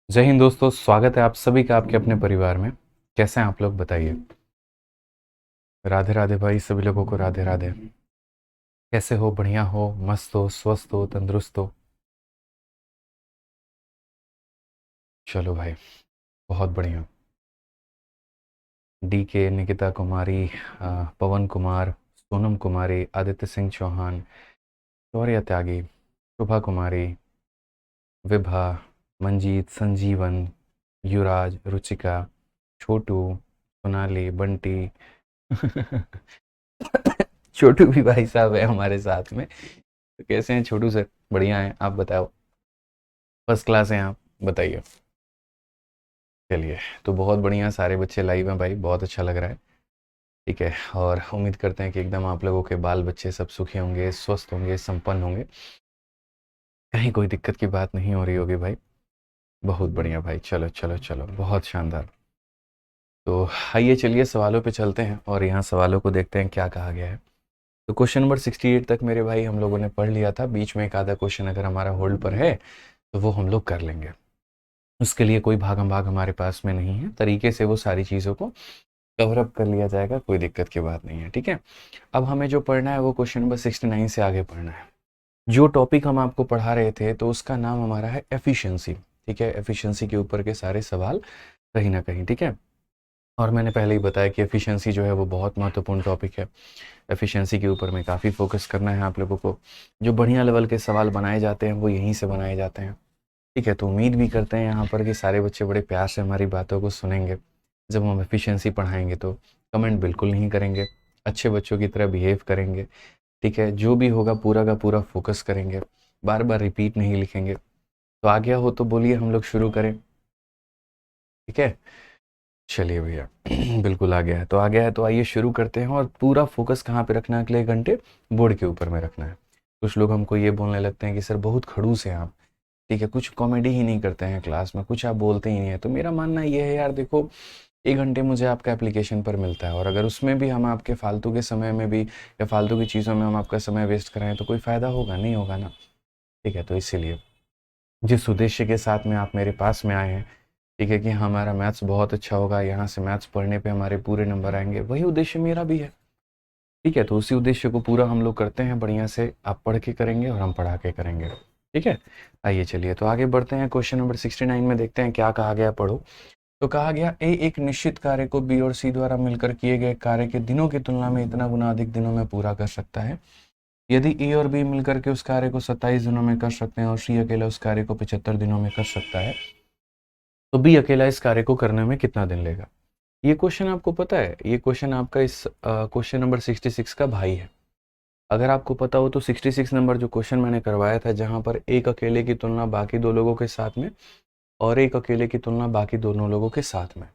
जय हिंद दोस्तों, स्वागत है आप सभी का आपके अपने परिवार में। कैसे हैं आप लोग बताइए। राधे राधे भाई, सभी लोगों को राधे राधे। कैसे हो? बढ़िया हो, मस्त हो, स्वस्थ हो, तंदुरुस्त हो? चलो भाई, बहुत बढ़िया। डी के, निकिता कुमारी, पवन कुमार, सोनम कुमारी, आदित्य सिंह चौहान, शौर्य त्यागी, शुभा कुमारी, विभा, मंजीत, संजीवन, युवराज, रुचिका, छोटू, सोनाली, बंटी। छोटू भी भाई साहब है हमारे साथ में। तो कैसे हैं छोटू सर? बढ़िया हैं, आप बताओ। फर्स्ट क्लास हैं आप, बताइए। चलिए, तो बहुत बढ़िया, सारे बच्चे लाइव हैं भाई, बहुत अच्छा लग रहा है। ठीक है, और उम्मीद करते हैं कि एकदम आप लोगों के बाल बच्चे सब सुखी होंगे, स्वस्थ होंगे, संपन्न होंगे। कहीं कोई दिक्कत की बात नहीं हो रही होगी भाई। बहुत बढ़िया भाई, चलो चलो चलो, बहुत शानदार। तो आइए चलिए सवालों पे चलते हैं और यहाँ सवालों को देखते हैं क्या कहा गया है। तो क्वेश्चन नंबर 68 तक मेरे भाई हम लोगों ने पढ़ लिया था। बीच में एक आधा क्वेश्चन अगर हमारा होल्ड पर है तो वो हम लोग कर लेंगे। उसके लिए कोई भागम भाग हमारे पास में नहीं है, तरीके से वो सारी चीज़ों को कवर अप कर लिया जाएगा, कोई दिक्कत की बात नहीं है। ठीक है, अब हमें जो पढ़ना है वो क्वेश्चन नंबर 69 से आगे पढ़ना है। जो टॉपिक हम आपको पढ़ा रहे थे तो उसका नाम हमारा है एफिशिएंसी। ठीक है, एफिशिएंसी के ऊपर के सारे सवाल कहीं ना कहीं। ठीक है, और मैंने पहले ही बताया कि एफिशिएंसी जो है वो बहुत महत्वपूर्ण टॉपिक है। एफिशिएंसी के ऊपर में काफ़ी फोकस करना है आप लोगों को। जो बढ़िया लेवल के सवाल बनाए जाते हैं वो यहीं से बनाए जाते हैं। ठीक है, तो उम्मीद भी करते हैं यहाँ पर कि सारे बच्चे बड़े प्यार से हमारी बातों को सुनेंगे। जब हम एफिशिएंसी पढ़ाएंगे तो कमेंट बिल्कुल नहीं करेंगे, अच्छे बच्चों की तरह बिहेव करेंगे। ठीक है, जो भी होगा पूरा का पूरा फोकस करेंगे, बार बार रिपीट नहीं लिखेंगे। तो आ गया हो तो बोलिए, हम लोग शुरू करें। ठीक है, चलिए भैया। बिल्कुल आ गया है, तो आ गया है तो आइए शुरू करते हैं। और पूरा फोकस कहाँ पे रखना है अगले घंटे? बोर्ड के ऊपर में रखना है। कुछ लोग हमको ये बोलने लगते हैं कि सर बहुत खड़ूस हैं आप। ठीक है, कुछ कॉमेडी ही नहीं करते हैं क्लास में, कुछ आप बोलते ही नहीं है। तो मेरा मानना ये है यार, देखो 1 घंटे मुझे आपका एप्लीकेशन पर मिलता है, और अगर उसमें भी हम आपके फालतू के समय में भी या फालतू की चीज़ों में हम आपका समय वेस्ट कराएं तो कोई फ़ायदा होगा नहीं, होगा ना। ठीक है, तो इसीलिए जिस उद्देश्य के साथ में आप मेरे पास में आए हैं, ठीक है, कि हमारा मैथ्स बहुत अच्छा होगा, यहाँ से मैथ्स पढ़ने पे हमारे पूरे नंबर आएंगे, वही उद्देश्य मेरा भी है। ठीक है, तो उसी उद्देश्य को पूरा हम लोग करते हैं बढ़िया से। आप पढ़ के करेंगे और हम पढ़ा के करेंगे। ठीक है, आइए चलिए तो आगे बढ़ते हैं। क्वेश्चन नंबर 69 में देखते हैं क्या कहा गया, पढ़ो। तो कहा गया ए एक निश्चित कार्य को बी और सी द्वारा मिलकर किए गए कार्य के दिनों की तुलना में इतना गुना अधिक दिनों में पूरा कर सकता है। यदि ए और बी मिलकर के उस कार्य को 27 दिनों में कर सकते हैं और सी अकेला उस कार्य को 75 दिनों में कर सकता है, तो बी अकेला इस कार्य को करने में कितना दिन लेगा? ये क्वेश्चन आपको पता है, ये क्वेश्चन आपका इस क्वेश्चन नंबर 66 का भाई है। अगर आपको पता हो तो 66 नंबर जो क्वेश्चन मैंने करवाया था, जहां पर एक अकेले की तुलना बाकी दो लोगों के साथ में और एक अकेले की तुलना बाकी दोनों लोगों के साथ में,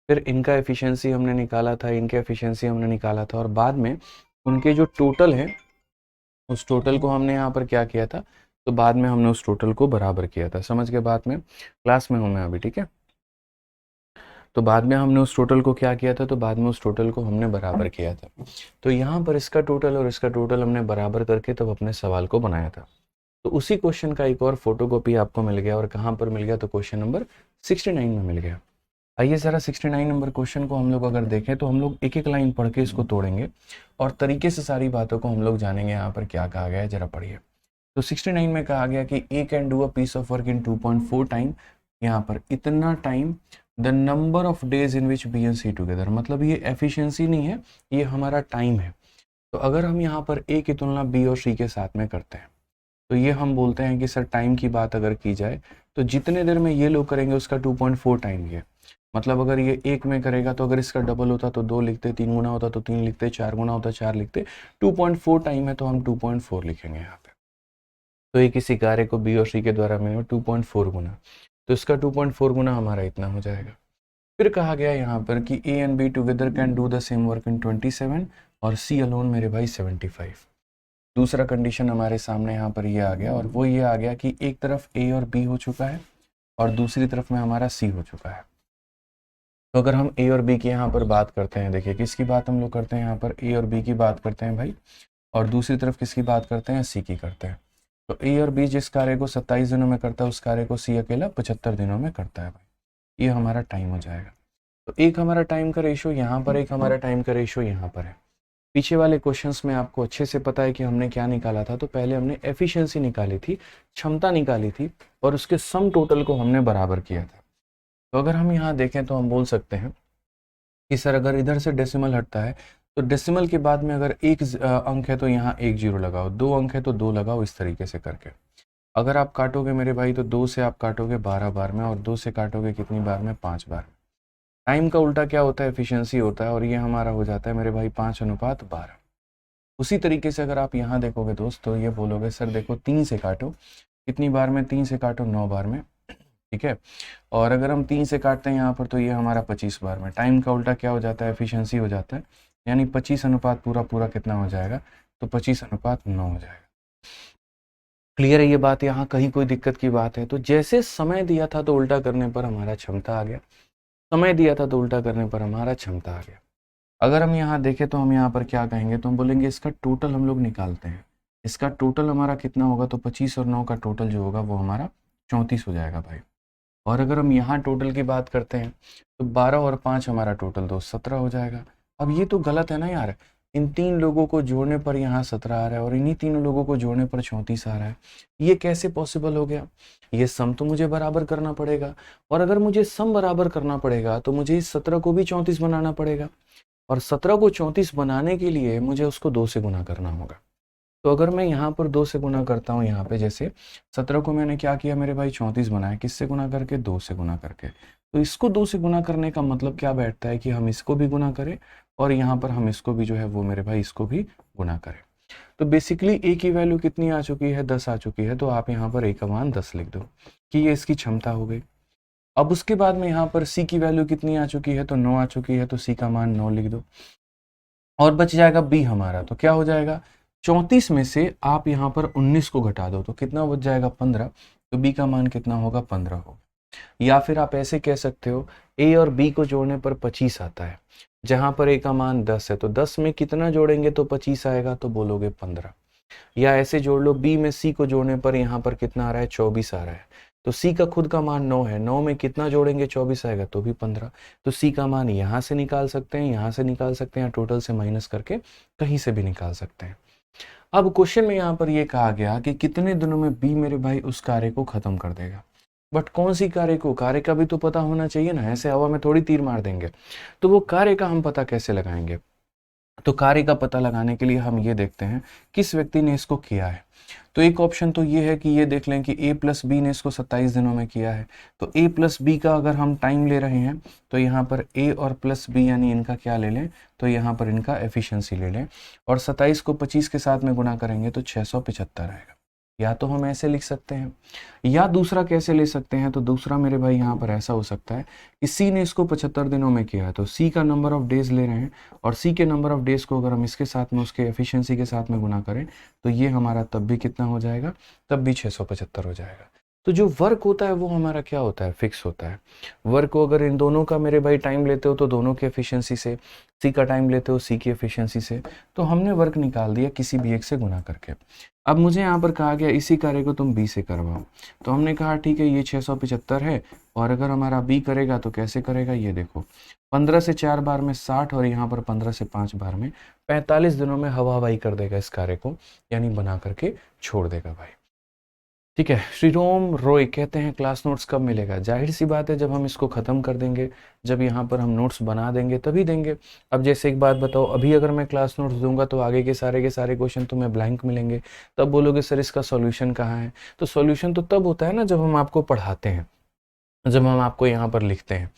फिर इनका एफिशिएंसी हमने निकाला था, इनके एफिशिएंसी हमने निकाला था, और बाद में उनके जो टोटल है उस टोटल को हमने यहाँ पर क्या किया था, तो बाद में हमने उस टोटल को बराबर किया था। समझ के बाद में, क्लास में हूँ मैं अभी। ठीक है, तो बाद में हमने उस टोटल को क्या किया था, तो बाद में उस टोटल को हमने बराबर किया था। तो यहाँ पर इसका टोटल और इसका टोटल हमने बराबर करके तब अपने सवाल को बनाया था। तो उसी क्वेश्चन का एक और फोटोकॉपी आपको मिल गया, और कहाँ पर मिल गया, तो क्वेश्चन नंबर 69 में मिल गया। आइए ज़रा 69 नंबर क्वेश्चन को हम लोग अगर देखें तो हम लोग एक एक लाइन पढ़ के इसको तोड़ेंगे और तरीके से सारी बातों को हम लोग जानेंगे यहाँ पर क्या कहा गया है। जरा पढ़िए। तो 69 में कहा गया कि A can do a piece of work in 2.4 time. यहाँ पर इतना time the number of days in which B and C together, मतलब ये एफिशिएंसी नहीं है, ये हमारा टाइम है। तो अगर हम यहाँ पर ए की तुलना बी और सी के साथ में करते हैं तो ये हम बोलते हैं कि सर टाइम की बात अगर की जाए तो जितने देर में ये लोग करेंगे उसका 2.4 टाइम ये, मतलब अगर ये एक में करेगा तो अगर इसका डबल होता तो 2 लिखते, 3 गुना होता तो 3 लिखते, 4 गुना होता 4 लिखते। 2.4 टाइम है तो हम 2.4 लिखेंगे यहाँ पे। तो ये किसी कार्य को बी और सी के द्वारा मिलेगा 2.4 गुना, तो इसका 2.4 गुना हमारा इतना हो जाएगा। फिर कहा गया यहाँ पर कि A and be together can do the same work इन 27 और सी अलोन मेरे भाई 75। दूसरा कंडीशन हमारे सामने यहाँ पर ये आ गया, और वो ये आ गया कि एक तरफ ए और बी हो चुका है और दूसरी तरफ में हमारा सी हो चुका है। तो अगर हम ए और बी की यहाँ पर बात करते हैं, देखिए किसकी बात हम लोग करते हैं, यहाँ पर ए और बी की बात करते हैं भाई, और दूसरी तरफ किसकी बात करते हैं, सी की करते हैं। तो ए और बी जिस कार्य को 27 दिनों में करता है उस कार्य को सी अकेला 75 दिनों में करता है भाई। ये हमारा टाइम हो जाएगा। तो एक हमारा टाइम का रेशो यहाँ पर, एक हमारा टाइम का रेशो यहाँ पर है। पीछे वाले क्वेश्चंस में आपको अच्छे से पता है कि हमने क्या निकाला था। तो पहले हमने एफिशिएंसी निकाली थी, क्षमता निकाली थी, और उसके सम टोटल को हमने बराबर किया था। तो अगर हम यहाँ देखें तो हम बोल सकते हैं कि सर अगर इधर से डेसिमल हटता है तो डेसिमल के बाद में अगर एक अंक है तो यहाँ एक जीरो लगाओ, 2 अंक है तो 2 लगाओ, इस तरीके से करके। अगर आप काटोगे मेरे भाई तो 2 से आप काटोगे 12 बार में, और 2 से काटोगे कितनी बार में, 5 बार में। टाइम का उल्टा क्या होता है, एफिशिएंसी होता है, और ये हमारा हो जाता है मेरे भाई 5:12। उसी तरीके से अगर आप यहाँ देखोगे दोस्त तो ये बोलोगे सर देखो 3 से काटो, कितनी बार में, 3 से काटो 9 बार में, ठीक है। और अगर हम 3 से काटते हैं यहाँ पर तो ये हमारा 25 बार में। टाइम का उल्टा क्या हो जाता है, एफिशिएंसी हो जाता है, यानी 25 अनुपात पूरा कितना हो जाएगा, तो 25:9 हो जाएगा। क्लियर है ये बात, यहाँ कहीं कोई दिक्कत की बात है? तो जैसे समय दिया था तो उल्टा करने पर हमारा क्षमता आ गया, समय दिया था तो उल्टा करने पर हमारा क्षमता आ गया। अगर हम यहाँ देखें तो हम यहाँ पर क्या कहेंगे, तो हम बोलेंगे इसका टोटल हम लोग निकालते हैं। इसका टोटल हमारा कितना होगा, तो 25 और 9 का टोटल जो होगा वो हमारा 34 हो जाएगा भाई। और अगर हम यहाँ टोटल की बात करते हैं तो 12 और 5 हमारा टोटल दोस्त 17 हो जाएगा। अब ये तो गलत है ना यार, इन 3 लोगों को जोड़ने पर यहाँ 17 आ रहा है और इन्हीं 3 लोगों को जोड़ने पर 34 आ रहा है। ये कैसे पॉसिबल हो गया? ये सम तो मुझे बराबर करना पड़ेगा, और अगर मुझे सम बराबर करना पड़ेगा तो मुझे इस 17 को भी 34 बनाना पड़ेगा, और 17 को 34 बनाने के लिए मुझे उसको 2 से गुना करना होगा। तो अगर मैं यहाँ पर 2 से गुना करता हूँ, यहाँ पे जैसे 17 को मैंने क्या किया मेरे भाई, 34 बनाया, किससे गुना करके, 2 से गुना करके। तो इसको 2 से गुना करने का मतलब क्या बैठता है कि हम इसको भी गुना करें और यहाँ पर हम इसको भी जो है वो मेरे भाई इसको भी गुना करें। तो बेसिकली ए की वैल्यू कितनी आ चुकी है, 10 आ चुकी है। तो आप यहाँ पर ए का मान 10 लिख दो कि ये इसकी क्षमता हो गई। अब उसके बाद में यहाँ पर सी की वैल्यू कितनी आ चुकी है, तो 9 आ चुकी है, तो सी का मान 9 लिख दो। और बच जाएगा बी हमारा, तो क्या हो जाएगा, 34 में से आप यहाँ पर 19 को घटा दो तो कितना बच जाएगा, 15। तो बी का मान कितना होगा, 15 होगा। या फिर आप ऐसे कह सकते हो ए और बी को जोड़ने पर 25 आता है, जहां पर ए का मान 10 है, तो 10 में कितना जोड़ेंगे तो 25 आएगा, तो बोलोगे 15। या ऐसे जोड़ लो, बी में सी को जोड़ने पर यहाँ पर कितना आ रहा है, 24 आ रहा है, तो सी का खुद का मान 9 है, 9 में कितना जोड़ेंगे, 24 आएगा, तो भी 15। तो सी का मान यहाँ से निकाल सकते हैं, यहाँ से निकाल सकते हैं, टोटल से माइनस करके कहीं से भी निकाल सकते हैं। अब क्वेश्चन में यहाँ पर ये कहा गया कि कितने दिनों में बी मेरे भाई उस कार्य को खत्म कर देगा। बट कौन सी कार्य को, कार्य का भी तो पता होना चाहिए ना, ऐसे हवा में थोड़ी तीर मार देंगे। तो वो कार्य का हम पता कैसे लगाएंगे? तो कार्य का पता लगाने के लिए हम ये देखते हैं किस व्यक्ति ने इसको किया है। तो एक ऑप्शन तो ये है कि ये देख लें कि ए प्लस बी ने इसको 27 दिनों में किया है। तो ए प्लस बी का अगर हम टाइम ले रहे हैं तो यहाँ पर ए और प्लस बी यानी इनका क्या ले लें, तो यहाँ पर इनका एफिशिएंसी ले लें, और 27 को 25 के साथ में गुणा करेंगे तो 675 आएगा। या तो हम ऐसे लिख सकते हैं, या दूसरा कैसे ले सकते हैं, तो दूसरा मेरे भाई यहाँ पर ऐसा हो सकता है कि सी ने इसको 75 दिनों में किया है, तो सी का नंबर ऑफ डेज ले रहे हैं, और सी के नंबर ऑफ डेज को अगर हम इसके साथ में उसके एफिशिएंसी के साथ में गुना करें तो ये हमारा तब भी कितना हो जाएगा, तब भी 675 हो जाएगा। तो जो वर्क होता है वो हमारा क्या होता है, फिक्स होता है। वर्क को अगर इन दोनों का मेरे भाई टाइम लेते हो तो दोनों की एफिशिएंसी से, सी का टाइम लेते हो सी की एफिशिएंसी से, तो हमने वर्क निकाल दिया किसी भी एक से गुना करके। अब मुझे यहाँ पर कहा गया इसी कार्य को तुम बी से करवाओ, तो हमने कहा ठीक है ये 675 है, और अगर हमारा बी करेगा तो कैसे करेगा, ये देखो 15 से 4 बार में 60, और यहाँ पर 15 से 5 बार में 45 दिनों में हवा हवाई कर देगा इस कार्य को, यानी बना करके छोड़ देगा भाई। ठीक है, श्रीरोम रॉय कहते हैं क्लास नोट्स कब मिलेगा? जाहिर सी बात है जब हम इसको ख़त्म कर देंगे, जब यहाँ पर हम नोट्स बना देंगे तभी देंगे। अब जैसे एक बात बताओ, अभी अगर मैं क्लास नोट्स दूंगा तो आगे के सारे क्वेश्चन तुम्हें ब्लैंक मिलेंगे, तब बोलोगे सर इसका सॉल्यूशन कहाँ है? तो सॉल्यूशन तो तब होता है ना जब हम आपको पढ़ाते हैं, जब हम आपको यहाँ पर लिखते हैं।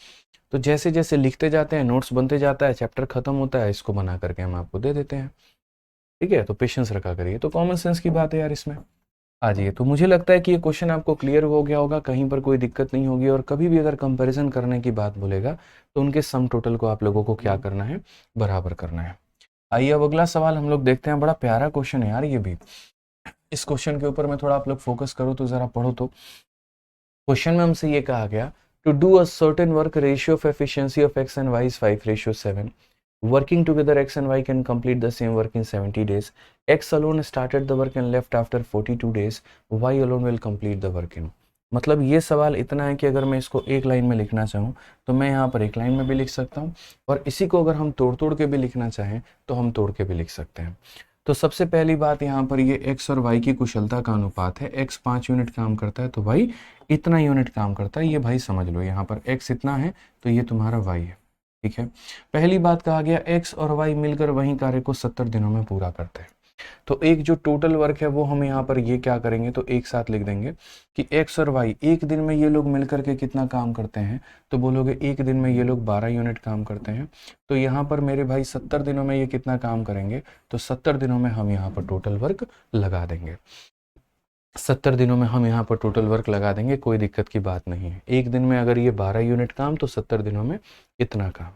तो जैसे जैसे लिखते जाते हैं, नोट्स बनते जाता है, चैप्टर खत्म होता है, इसको बना करके हम आपको दे देते हैं। ठीक है, तो पेशेंस रखा करिए। तो कॉमन सेंस की बात है यार इसमें। आ जाइए, तो मुझे लगता है कि ये क्वेश्चन आपको क्लियर हो गया होगा, कहीं पर कोई दिक्कत नहीं होगी, और कभी भी अगर कंपैरिजन करने की बात बोलेगा तो उनके सम टोटल को आप लोगों को क्या करना है, बराबर करना है। आइए अब अगला सवाल हम लोग देखते हैं। बड़ा प्यारा क्वेश्चन है यार ये भी। इस क्वेश्चन के ऊपर मैं थोड़ा आप लोग फोकस करो तो जरा पढ़ो। तो क्वेश्चन में हमसे ये कहा गया, to do a certain work ratio of efficiency of X and Y is 5:7, Working together, X and Y can complete the same work in 70 days. X alone started the work and left after 42 days. Y alone will complete the work in. मतलब ये सवाल इतना है कि अगर मैं इसको एक लाइन में लिखना चाहूँ तो मैं यहाँ पर एक लाइन में भी लिख सकता हूँ, और इसी को अगर हम तोड़ तोड़ के भी लिखना चाहें तो हम तोड़ के भी लिख सकते हैं। तो सबसे पहली बात यहाँ पर ये x और y की कुशलता का अनुपात है। x 5 यूनिट काम करता है तो y इतना यूनिट काम करता है, ये भाई समझ लो। यहाँ पर x इतना है तो ये तुम्हारा y है, ठीक है। पहली बात कहा गया x और y मिलकर वही कार्य को 70 दिनों में पूरा करते हैं। तो एक जो टोटल वर्क है वो हम यहाँ पर ये क्या करेंगे तो एक साथ लिख देंगे कि x और y एक दिन में ये लोग मिलकर के कितना काम करते हैं, तो बोलोगे एक दिन में ये लोग 12 यूनिट काम करते हैं। तो यहाँ पर मेरे भाई 70 दिनों में ये कितना काम करेंगे, तो 70 दिनों में हम यहाँ पर टोटल वर्क लगा देंगे। 70 दिनों में हम यहाँ पर टोटल वर्क लगा देंगे, कोई दिक्कत की बात नहीं है। एक दिन में अगर ये 12 यूनिट काम तो 70 दिनों में इतना काम।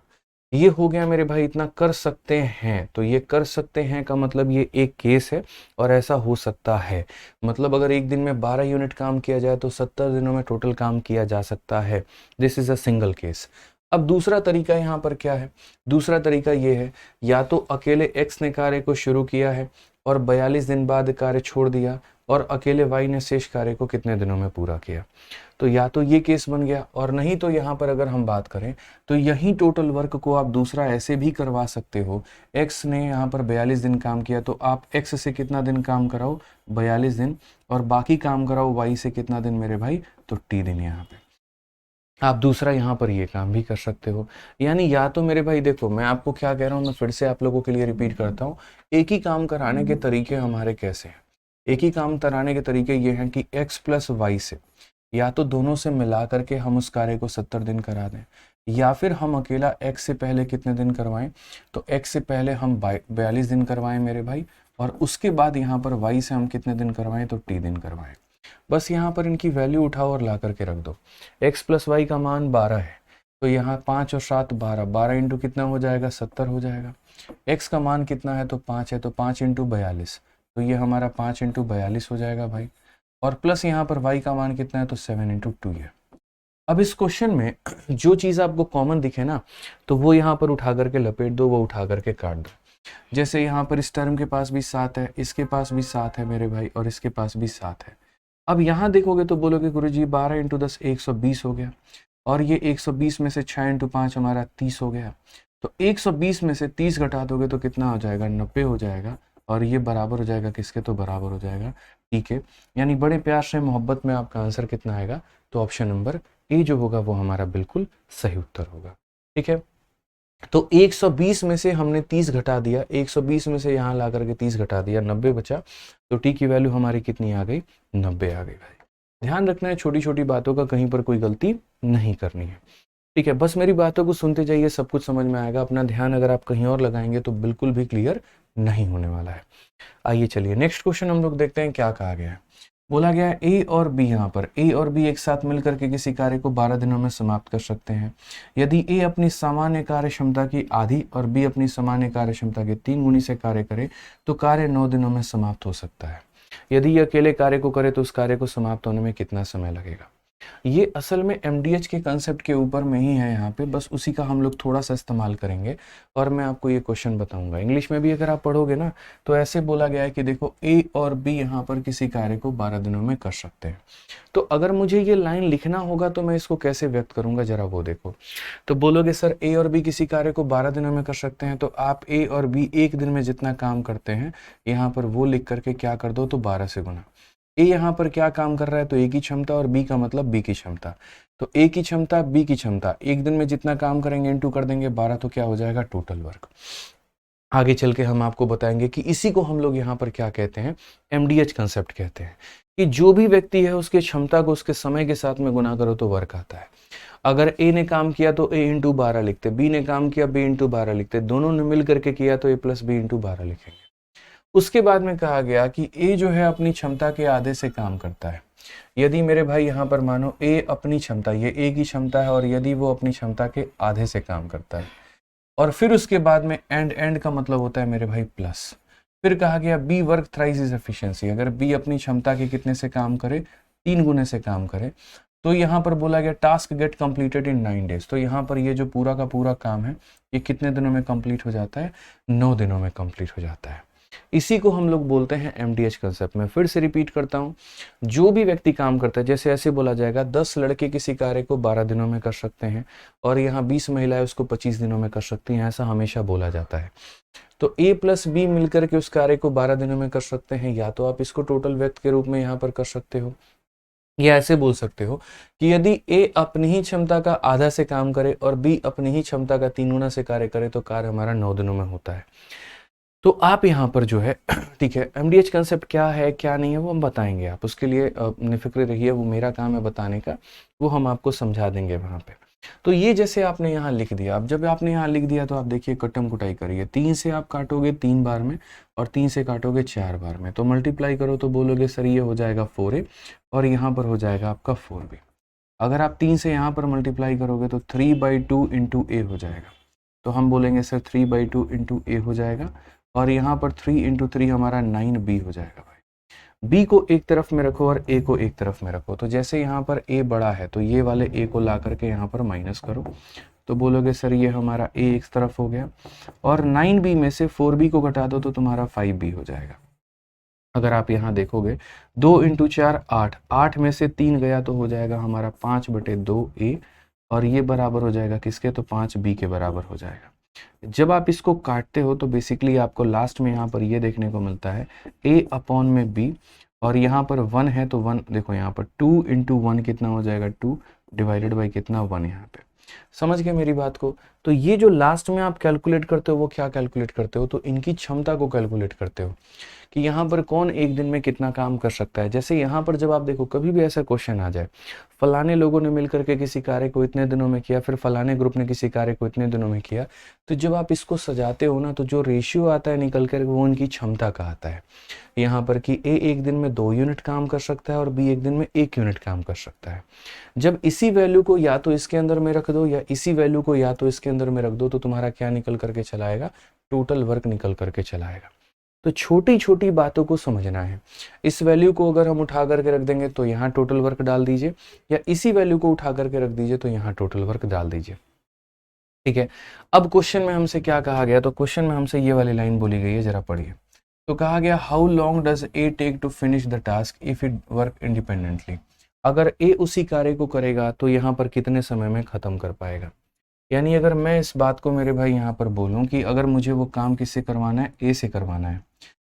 ये हो गया मेरे भाई, इतना कर सकते हैं। तो ये कर सकते हैं का मतलब ये एक केस है और ऐसा हो सकता है। मतलब अगर एक दिन में 12 यूनिट काम किया जाए तो 70 दिनों में टोटल काम किया जा सकता है। This is a single case. अब दूसरा तरीका यहाँ पर क्या है, दूसरा तरीका ये है, या तो अकेले x ने कार्य को शुरू किया है और 42 दिन बाद कार्य छोड़ दिया, और अकेले y ने शेष कार्य को कितने दिनों में पूरा किया। तो या तो ये केस बन गया, और नहीं तो यहाँ पर अगर हम बात करें तो यही टोटल वर्क को आप दूसरा ऐसे भी करवा सकते हो। x ने यहाँ पर 42 दिन काम किया तो आप x से कितना दिन काम कराओ, 42 दिन, और बाकी काम कराओ y से कितना दिन मेरे भाई, तो t दिन। यहाँ पे आप दूसरा यहाँ पर ये काम भी कर सकते हो। यानी या तो मेरे भाई देखो, मैं आपको क्या कह रहा हूँ, मैं फिर से आप लोगों के लिए रिपीट करता हूँ। एक ही काम कराने के तरीके हमारे कैसे हैं, एक ही काम कराने के तरीके ये हैं कि x प्लस वाई से या तो दोनों से मिला करके हम उस कार्य को 70 दिन करा दें, या फिर हम अकेला x से पहले कितने दिन करवाएं, तो x से पहले हम 42 दिन करवाएं मेरे भाई, और उसके बाद यहाँ पर y से हम कितने दिन करवाएं, तो t दिन करवाएं। बस यहाँ पर इनकी वैल्यू उठाओ और ला करके रख दो। x प्लस वाई का मान 12 है, तो यहाँ 5 और 7 12, 12 इंटू कितना हो जाएगा, 70 हो जाएगा। x का मान कितना है, तो 5 है, तो 5 इंटू 42, तो ये हमारा 5 इंटू 42 हो जाएगा भाई। और प्लस यहाँ पर y का मान कितना है, तो 7 इंटू 2 है। अब इस क्वेश्चन में जो चीज़ आपको कॉमन दिखे ना, तो वो यहाँ पर उठा करके लपेट दो, वो उठा करके काट दो। जैसे यहाँ पर इस टर्म के पास भी 7 है, इसके पास भी 7 है मेरे भाई, और इसके पास भी 7 है। अब यहाँ देखोगे तो बोलोगे गुरुजी 12 इंटू 10 120 हो गया, और ये 120 में से 6 इंटू 5 हमारा 30 हो गया। तो 120 में से 30 घटा दोगे तो कितना हो जाएगा, 90 हो जाएगा, और ये बराबर हो जाएगा किसके, तो बराबर हो जाएगा ठीक है। यानी बड़े प्यार से मोहब्बत में आपका आंसर कितना आएगा, तो ऑप्शन नंबर ए जो होगा वो हमारा बिल्कुल सही उत्तर होगा, ठीक है। तो 120 में से हमने 30 घटा दिया, 120 में से यहाँ ला करके 30 घटा दिया, 90 बचा, तो टी की वैल्यू हमारी कितनी आ गई, 90 आ गई भाई। ध्यान रखना है छोटी छोटी बातों का, कहीं पर कोई गलती नहीं करनी है, ठीक है। बस मेरी बातों को सुनते जाइए, सब कुछ समझ में आएगा। अपना ध्यान अगर आप कहीं और लगाएंगे तो बिल्कुल भी क्लियर नहीं होने वाला है। आइए चलिए नेक्स्ट क्वेश्चन हम लोग देखते हैं क्या कहा गया है। बोला गया है ए और बी, यहाँ पर ए और बी एक साथ मिलकर के किसी कार्य को 12 दिनों में समाप्त कर सकते हैं। यदि ए अपनी सामान्य कार्य क्षमता की आधी और बी अपनी सामान्य कार्य क्षमता के 3 गुनी से कार्य करे तो कार्य 9 दिनों में समाप्त हो सकता है। यदि ये अकेले कार्य को करे तो उस कार्य को समाप्त होने में कितना समय लगेगा। ये असल में एमडीएच के कंसेप्ट के ऊपर में ही है यहाँ पे, बस उसी का हम लोग थोड़ा सा इस्तेमाल करेंगे और मैं आपको ये क्वेश्चन बताऊंगा। इंग्लिश में भी अगर आप पढ़ोगे ना तो ऐसे बोला गया है कि देखो ए और बी यहाँ पर किसी कार्य को 12 दिनों में कर सकते हैं। तो अगर मुझे ये लाइन लिखना होगा तो मैं इसको कैसे व्यक्त करूंगा, जरा वो देखो। तो बोलोगे सर ए और बी किसी कार्य को 12 दिनों में कर सकते हैं, तो आप ए और बी एक दिन में जितना काम करते हैं यहाँ पर वो लिख करके क्या कर दो, तो 12 से गुना। ए यहाँ पर क्या काम कर रहा है, तो ए की क्षमता, और बी का मतलब बी की क्षमता। तो ए की क्षमता बी की क्षमता, एक दिन में जितना काम करेंगे इनटू कर देंगे 12, तो क्या हो जाएगा, टोटल वर्क। आगे चल के हम आपको बताएंगे कि इसी को हम लोग यहाँ पर क्या कहते हैं, एमडीएच कंसेप्ट कहते हैं, कि जो भी व्यक्ति है उसके क्षमता को उसके समय के साथ में गुना करो तो वर्क आता है। अगर ए ने काम किया तो ए इंटू 12 लिखते, बी ने काम किया बी इंटू 12 लिखते, दोनों ने मिल करके किया तो ए प्लस बी इंटू 12 लिखेंगे। उसके बाद में कहा गया कि ए जो है अपनी क्षमता के आधे से काम करता है। यदि मेरे भाई यहाँ पर मानो ए अपनी क्षमता, ये ए की क्षमता है, और यदि वो अपनी क्षमता के आधे से काम करता है, और फिर उसके बाद में एंड का मतलब होता है मेरे भाई प्लस। फिर कहा गया B work thrice is efficiency, अगर बी अपनी क्षमता के कितने से काम करे, 3 गुने से काम करे, तो यहाँ पर बोला गया task gate completed in 9 days. तो यहाँ पर ये जो पूरा का पूरा काम है ये कितने दिनों में कंप्लीट हो जाता है? 9 दिनों में कंप्लीट हो जाता है। इसी को हम लोग बोलते हैं MDH कंसेप्ट में। फिर से रिपीट करता हूँ, जो भी व्यक्ति काम करता है, जैसे ऐसे बोला जाएगा 10 लड़के किसी कार्य को 12 दिनों में कर सकते हैं और यहाँ 20 महिलाएं उसको 25 दिनों में कर सकती हैं, ऐसा हमेशा बोला जाता है। तो A प्लस B मिलकर के उस कार्य को 12 दिनों में कर सकते हैं, या तो आप इसको टोटल व्यक्ति के रूप में यहाँ पर कर सकते हो, या ऐसे बोल सकते हो कि यदि A अपनी ही क्षमता का आधा से काम करे और B अपनी ही क्षमता का 3 गुना से कार्य करे तो कार्य हमारा 9 दिनों में होता है। तो आप यहाँ पर जो है ठीक है, MDH कंसेप्ट क्या है क्या नहीं है वो हम बताएंगे, आप उसके लिए निफिक्र रहिए, वो मेरा काम है बताने का, वो हम आपको समझा देंगे वहाँ पे। तो ये जैसे आपने यहाँ लिख दिया, अब जब आपने यहाँ लिख दिया तो आप देखिए कटम कुटाई करिए, 3 से आप काटोगे 3 बार में और 3 से काटोगे 4 बार में, तो मल्टीप्लाई करो तो बोलोगे सर ये हो जाएगा 4A और यहाँ पर हो जाएगा आपका 4B। अगर आप 3 से यहाँ पर मल्टीप्लाई करोगे तो 3/2 इंटू A हो जाएगा, तो हम बोलेंगे सर 3/2 इंटू A हो जाएगा और यहाँ पर 3 इंटू 3 हमारा 9B हो जाएगा भाई। B को एक तरफ में रखो और A को एक तरफ में रखो, तो जैसे यहाँ पर A बड़ा है तो ये वाले A को ला करके यहाँ पर माइनस करो, तो बोलोगे सर ये हमारा A एक तरफ हो गया और 9B में से 4B को घटा दो तो तुम्हारा 5B हो जाएगा। अगर आप यहाँ देखोगे 2 इंटू 4 8, 8 में से 3 गया तो हो जाएगा हमारा 5/2A और ये बराबर हो जाएगा किसके? तो 5B के बराबर हो जाएगा। जब आप इसको काटते हो तो बेसिकली आपको लास्ट में यहाँ पर ये देखने को मिलता है A अपॉन में B और यहाँ पर 1 है तो 1, देखो यहाँ पर 2 इंटू 1 कितना हो जाएगा? 2 डिवाइडेड बाई कितना? 1। यहाँ पे समझ गए मेरी बात को? तो ये जो लास्ट में आप कैलकुलेट करते हो वो क्या कैलकुलेट करते हो? तो इनकी क्षमता को कैलकुलेट करते हो कि यहाँ पर कौन एक दिन में कितना काम कर सकता है। जैसे यहाँ पर जब आप देखो कभी भी ऐसा क्वेश्चन आ जाए, फलाने लोगों ने मिलकर के किसी कार्य को इतने दिनों में किया, फिर फलाने ग्रुप ने किसी कार्य को इतने दिनों में किया, तो जब आप इसको सजाते हो ना तो जो रेशियो आता है निकल कर वो उनकी क्षमता का आता है। यहाँ पर कि A एक दिन में 2 यूनिट काम कर सकता है और B एक दिन में 1 यूनिट काम कर सकता है। जब इसी वैल्यू को या तो इसके अंदर में रख दो या इसी वैल्यू को या तो इसके अंदर में रख दो तो तुम्हारा क्या निकल करके चलाएगा? टोटल वर्क निकल करके चलाएगा। तो छोटी छोटी बातों को समझना है। इस वैल्यू को अगर हम उठा करके रख देंगे तो यहाँ टोटल वर्क डाल दीजिए, या इसी वैल्यू को उठा करके रख दीजिए तो यहाँ टोटल वर्क डाल दीजिए। ठीक है, अब क्वेश्चन में हमसे क्या कहा गया? तो क्वेश्चन में हमसे ये वाली लाइन बोली गई है, जरा पढ़िए। तो कहा गया how long does A take to finish the task if it work independently. अगर A उसी कार्य को करेगा तो यहाँ पर कितने समय में खत्म कर पाएगा? यानी अगर मैं इस बात को मेरे भाई यहाँ पर बोलूँ कि अगर मुझे वो काम किससे करवाना है? A से करवाना है।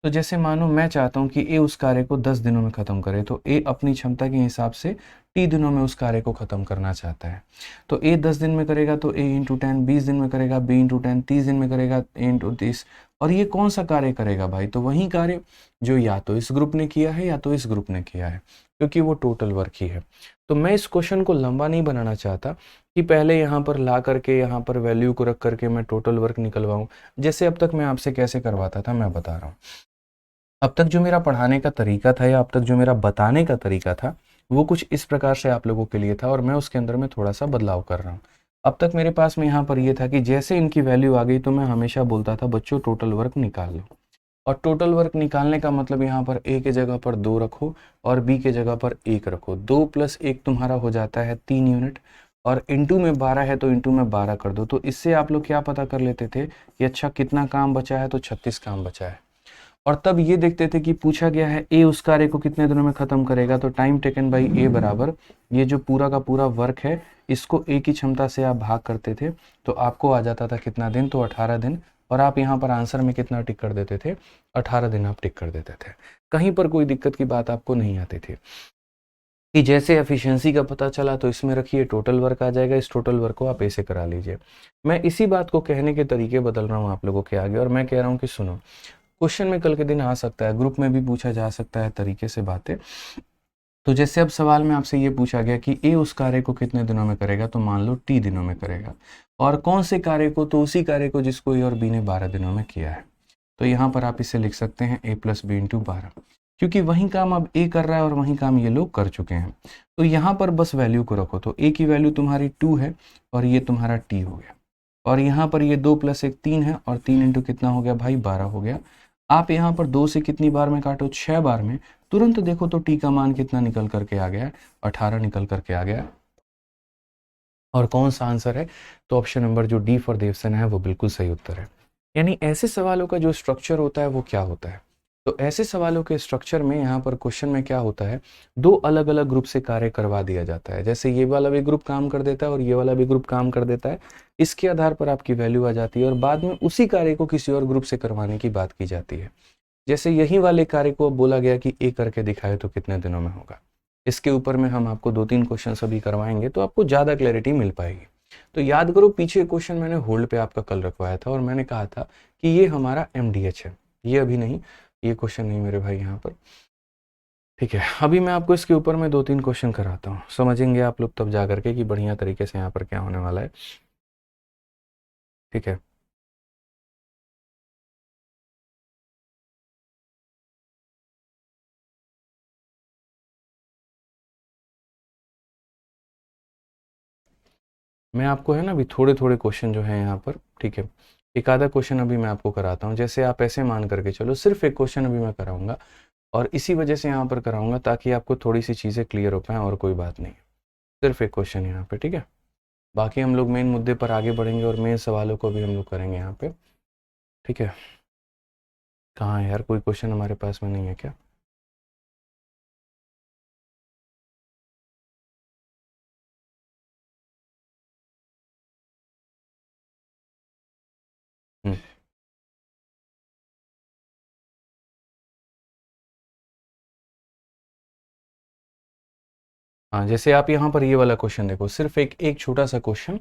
तो जैसे मानो मैं चाहता हूँ कि A उस कार्य को 10 दिनों में ख़त्म करे, तो A अपनी क्षमता के हिसाब से T दिनों में उस कार्य को ख़त्म करना चाहता है। तो A 10 दिन में करेगा तो A इंटू 10 20 दिन में करेगा, B इंटू 10 30 दिन में करेगा, A इंटू 30। और ये कौन सा कार्य करेगा भाई? तो वही कार्य जो या तो इस ग्रुप ने किया है या तो इस ग्रुप ने किया है, क्योंकि वो टोटल वर्क ही है। तो मैं इस क्वेश्चन को लंबा नहीं बनाना चाहता कि पहले यहाँ पर ला करके यहाँ पर वैल्यू को रख करके मैं टोटल वर्क निकलवाऊँ, जैसे अब तक मैं आपसे कैसे करवाता था मैं बता रहा हूँ। अब तक जो मेरा पढ़ाने का तरीका था या अब तक जो मेरा बताने का तरीका था वो कुछ इस प्रकार से आप लोगों के लिए था और मैं उसके अंदर में थोड़ा सा बदलाव कर रहा हूँ। अब तक मेरे पास में यहाँ पर ये था कि जैसे इनकी वैल्यू आ गई तो मैं हमेशा बोलता था बच्चों टोटल वर्क निकाल लो, और टोटल वर्क निकालने का मतलब यहाँ पर A के जगह पर 2 रखो और B के जगह पर 1 रखो। 2 + 1 तुम्हारा हो जाता है 3 यूनिट, और इंटू में 12 है तो इंटू में 12 कर दो। तो इससे आप लोग क्या पता कर लेते थे कि अच्छा कितना काम बचा है? तो 36 काम बचा है। और तब ये देखते थे कि पूछा गया है A उस कार्य को कितने दिनों में खत्म करेगा, तो टाइम टेकन बाई A बराबर ये जो पूरा का पूरा वर्क है इसको A की क्षमता से आप भाग करते थे तो आपको आ जाता था कितना दिन? तो 18 दिन। और आप यहाँ पर आंसर में कितना टिक कर देते थे? 18 दिन आप टिक कर देते थे। कहीं पर कोई दिक्कत की बात आपको नहीं आती थी कि जैसे एफिशिएंसी का पता चला तो इसमें रखिए टोटल वर्क आ जाएगा, इस टोटल वर्क को आप ऐसे करा लीजिए। मैं इसी बात को कहने के तरीके बदल रहा हूँ आप लोगों के आगे, और मैं कह रहा हूँ कि सुनो, क्वेश्चन में कल के दिन आ सकता है, ग्रुप में भी पूछा जा सकता है तरीके से बातें। तो जैसे अब सवाल में आपसे ये पूछा गया कि A उस कार्य को कितने दिनों में करेगा, तो मान लो T दिनों में करेगा, और कौन से कार्य को? तो उसी कार्य को जिसको A और B ने 12 दिनों में किया है। तो यहाँ पर आप इसे लिख सकते हैं A + B इंटू 12, क्योंकि वही काम अब A कर रहा है और वही काम ये लोग कर चुके हैं। तो यहाँ पर बस वैल्यू को रखो, तो A की वैल्यू तुम्हारी 2 है और ये तुम्हारा T हो गया, और यहाँ पर ये 2 + 1 3 है, और 3 इंटू कितना हो गया भाई? 12 हो गया। आप यहाँ पर 2 से कितनी बार में काटो? 6 बार में, तुरंत देखो तो टी का मान कितना निकल करके आ गया है, 18 निकल करके आ गया है। और कौन सा आंसर है, तो ऑप्शन नंबर जो डी फॉर देवसेना है वो बिल्कुल सही उत्तर है। यानी ऐसे सवालों का जो स्ट्रक्चर होता है वो क्या होता है, तो ऐसे सवालों के स्ट्रक्चर में यहाँ पर क्वेश्चन में क्या होता है, दो अलग अलग ग्रुप से कार्य करवा दिया जाता है। जैसे ये वाला भी ग्रुप काम कर देता है और ये वाला भी ग्रुप काम कर देता है, इसके आधार पर आपकी वैल्यू आ जाती है और बाद में उसी कार्य को किसी और ग्रुप से करवाने की बात की जाती है। जैसे यही वाले कार्य को अब बोला गया कि ए करके दिखाए तो कितने दिनों में होगा। इसके ऊपर में हम आपको 2-3 क्वेश्चन अभी करवाएंगे तो आपको ज़्यादा क्लैरिटी मिल पाएगी। तो याद करो, पीछे क्वेश्चन मैंने होल्ड पे आपका कल रखवाया था और मैंने कहा था कि ये हमारा MDH है, ये अभी नहीं, ये क्वेश्चन नहीं मेरे भाई यहाँ पर, ठीक है। अभी मैं आपको इसके ऊपर में 2-3 क्वेश्चन कराता हूँ, समझेंगे आप लोग तब जा करके कि बढ़िया तरीके से यहाँ पर क्या होने वाला है, ठीक है। मैं आपको है ना अभी थोड़े थोड़े क्वेश्चन जो है यहाँ पर, ठीक है, एक आधा क्वेश्चन अभी मैं आपको कराता हूँ। जैसे आप ऐसे मान करके चलो, सिर्फ एक क्वेश्चन अभी मैं कराऊंगा और इसी वजह से यहाँ पर कराऊंगा ताकि आपको थोड़ी सी चीज़ें क्लियर हो पाएँ, और कोई बात नहीं। सिर्फ एक क्वेश्चन यहाँ पे, ठीक है। बाकी हम लोग मेन मुद्दे पर आगे बढ़ेंगे और मेन सवालों को भी हम लोग करेंगे यहाँ पे, ठीक है। कहाँ है यार, कोई क्वेश्चन हमारे पास में नहीं है क्या? हम्म, हाँ, जैसे आप यहाँ पर ये वाला क्वेश्चन देखो, सिर्फ एक एक छोटा सा क्वेश्चन,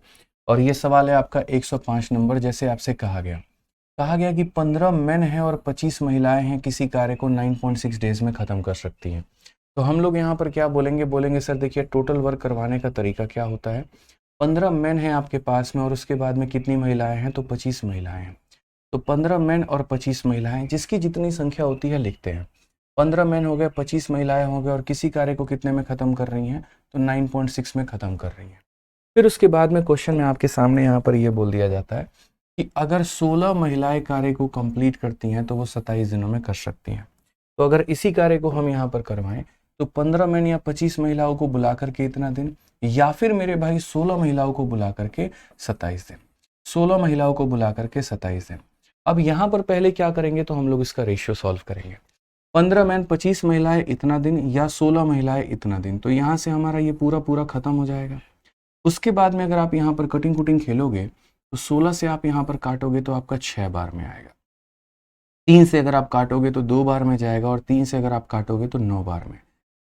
और ये सवाल है आपका 105 नंबर। जैसे आपसे कहा गया कि 15 मेन हैं और 25 महिलाएं हैं, किसी कार्य को 9.6 डेज में ख़त्म कर सकती हैं। तो हम लोग यहाँ पर क्या बोलेंगे, बोलेंगे सर देखिए टोटल वर्क करवाने का तरीका क्या होता है। 15 मेन हैं आपके पास में और उसके बाद में कितनी महिलाएं हैं, तो 25 महिलाएं हैं। तो 15 मेन और 25 महिलाएं, जिसकी जितनी संख्या होती है लिखते हैं। 15 मेन हो गए, 25 महिलाएं हो गए, और किसी कार्य को कितने में ख़त्म कर रही हैं, तो 9.6 में ख़त्म कर रही हैं। फिर उसके बाद में क्वेश्चन में आपके सामने यहाँ पर ये बोल दिया जाता है कि अगर 16 महिलाएं कार्य को कंप्लीट करती हैं तो वो 27 दिनों में कर सकती हैं। तो अगर इसी कार्य को हम यहाँ पर करवाएं तो 15 मैन या 25 महिलाओं को बुला करके इतना दिन, या फिर मेरे भाई 16 महिलाओं को बुला करके 27 दिन, 16 महिलाओं को बुला करके 27 दिन। अब यहाँ पर पहले क्या करेंगे, तो हम लोग इसका रेशियो सॉल्व करेंगे। 15 मैन 25 महिलाएं इतना दिन या 16 महिलाएं इतना दिन, तो यहाँ से हमारा ये पूरा पूरा खत्म हो जाएगा। उसके बाद में अगर आप यहाँ पर कटिंग कुटिंग खेलोगे तो 16 से आप यहाँ पर काटोगे तो आपका 6 बार में आएगा। 3 से अगर आप काटोगे तो 2 बार में जाएगा, और 3 से अगर आप काटोगे तो 9 बार में।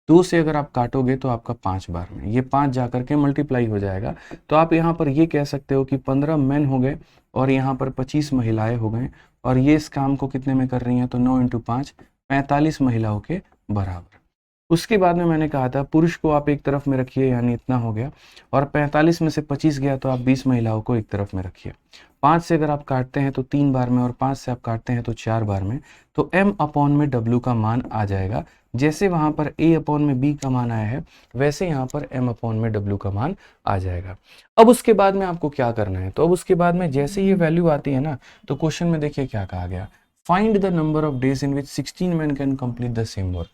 2 से अगर आप काटोगे तो आपका 5 बार में, ये 5 जा करके मल्टीप्लाई हो जाएगा। तो आप यहाँ पर ये कह सकते हो कि 15 मेन हो गए और यहाँ पर 25 महिलाएं हो गए, और ये इस काम को कितने में कर रही हैं, तो 9 × 5 45 महिलाओं के बराबर। उसके बाद में मैंने कहा था पुरुष को आप एक तरफ में रखिए, यानी इतना हो गया, और 45 में से 25 गया तो आप 20 महिलाओं को एक तरफ में रखिए। 5 से अगर आप काटते हैं तो 3 बार में, और 5 से आप काटते हैं तो 4 बार में, तो m अपॉन में w का मान आ जाएगा। जैसे वहाँ पर a अपॉन में b का मान आया है, वैसे यहाँ पर m अपॉन में w का मान आ जाएगा। अब उसके बाद में आपको क्या करना है, तो अब उसके बाद में जैसे ये वैल्यू आती है ना, तो क्वेश्चन में देखिए क्या कहा गया, find the number of days in which 16 men can complete the same work.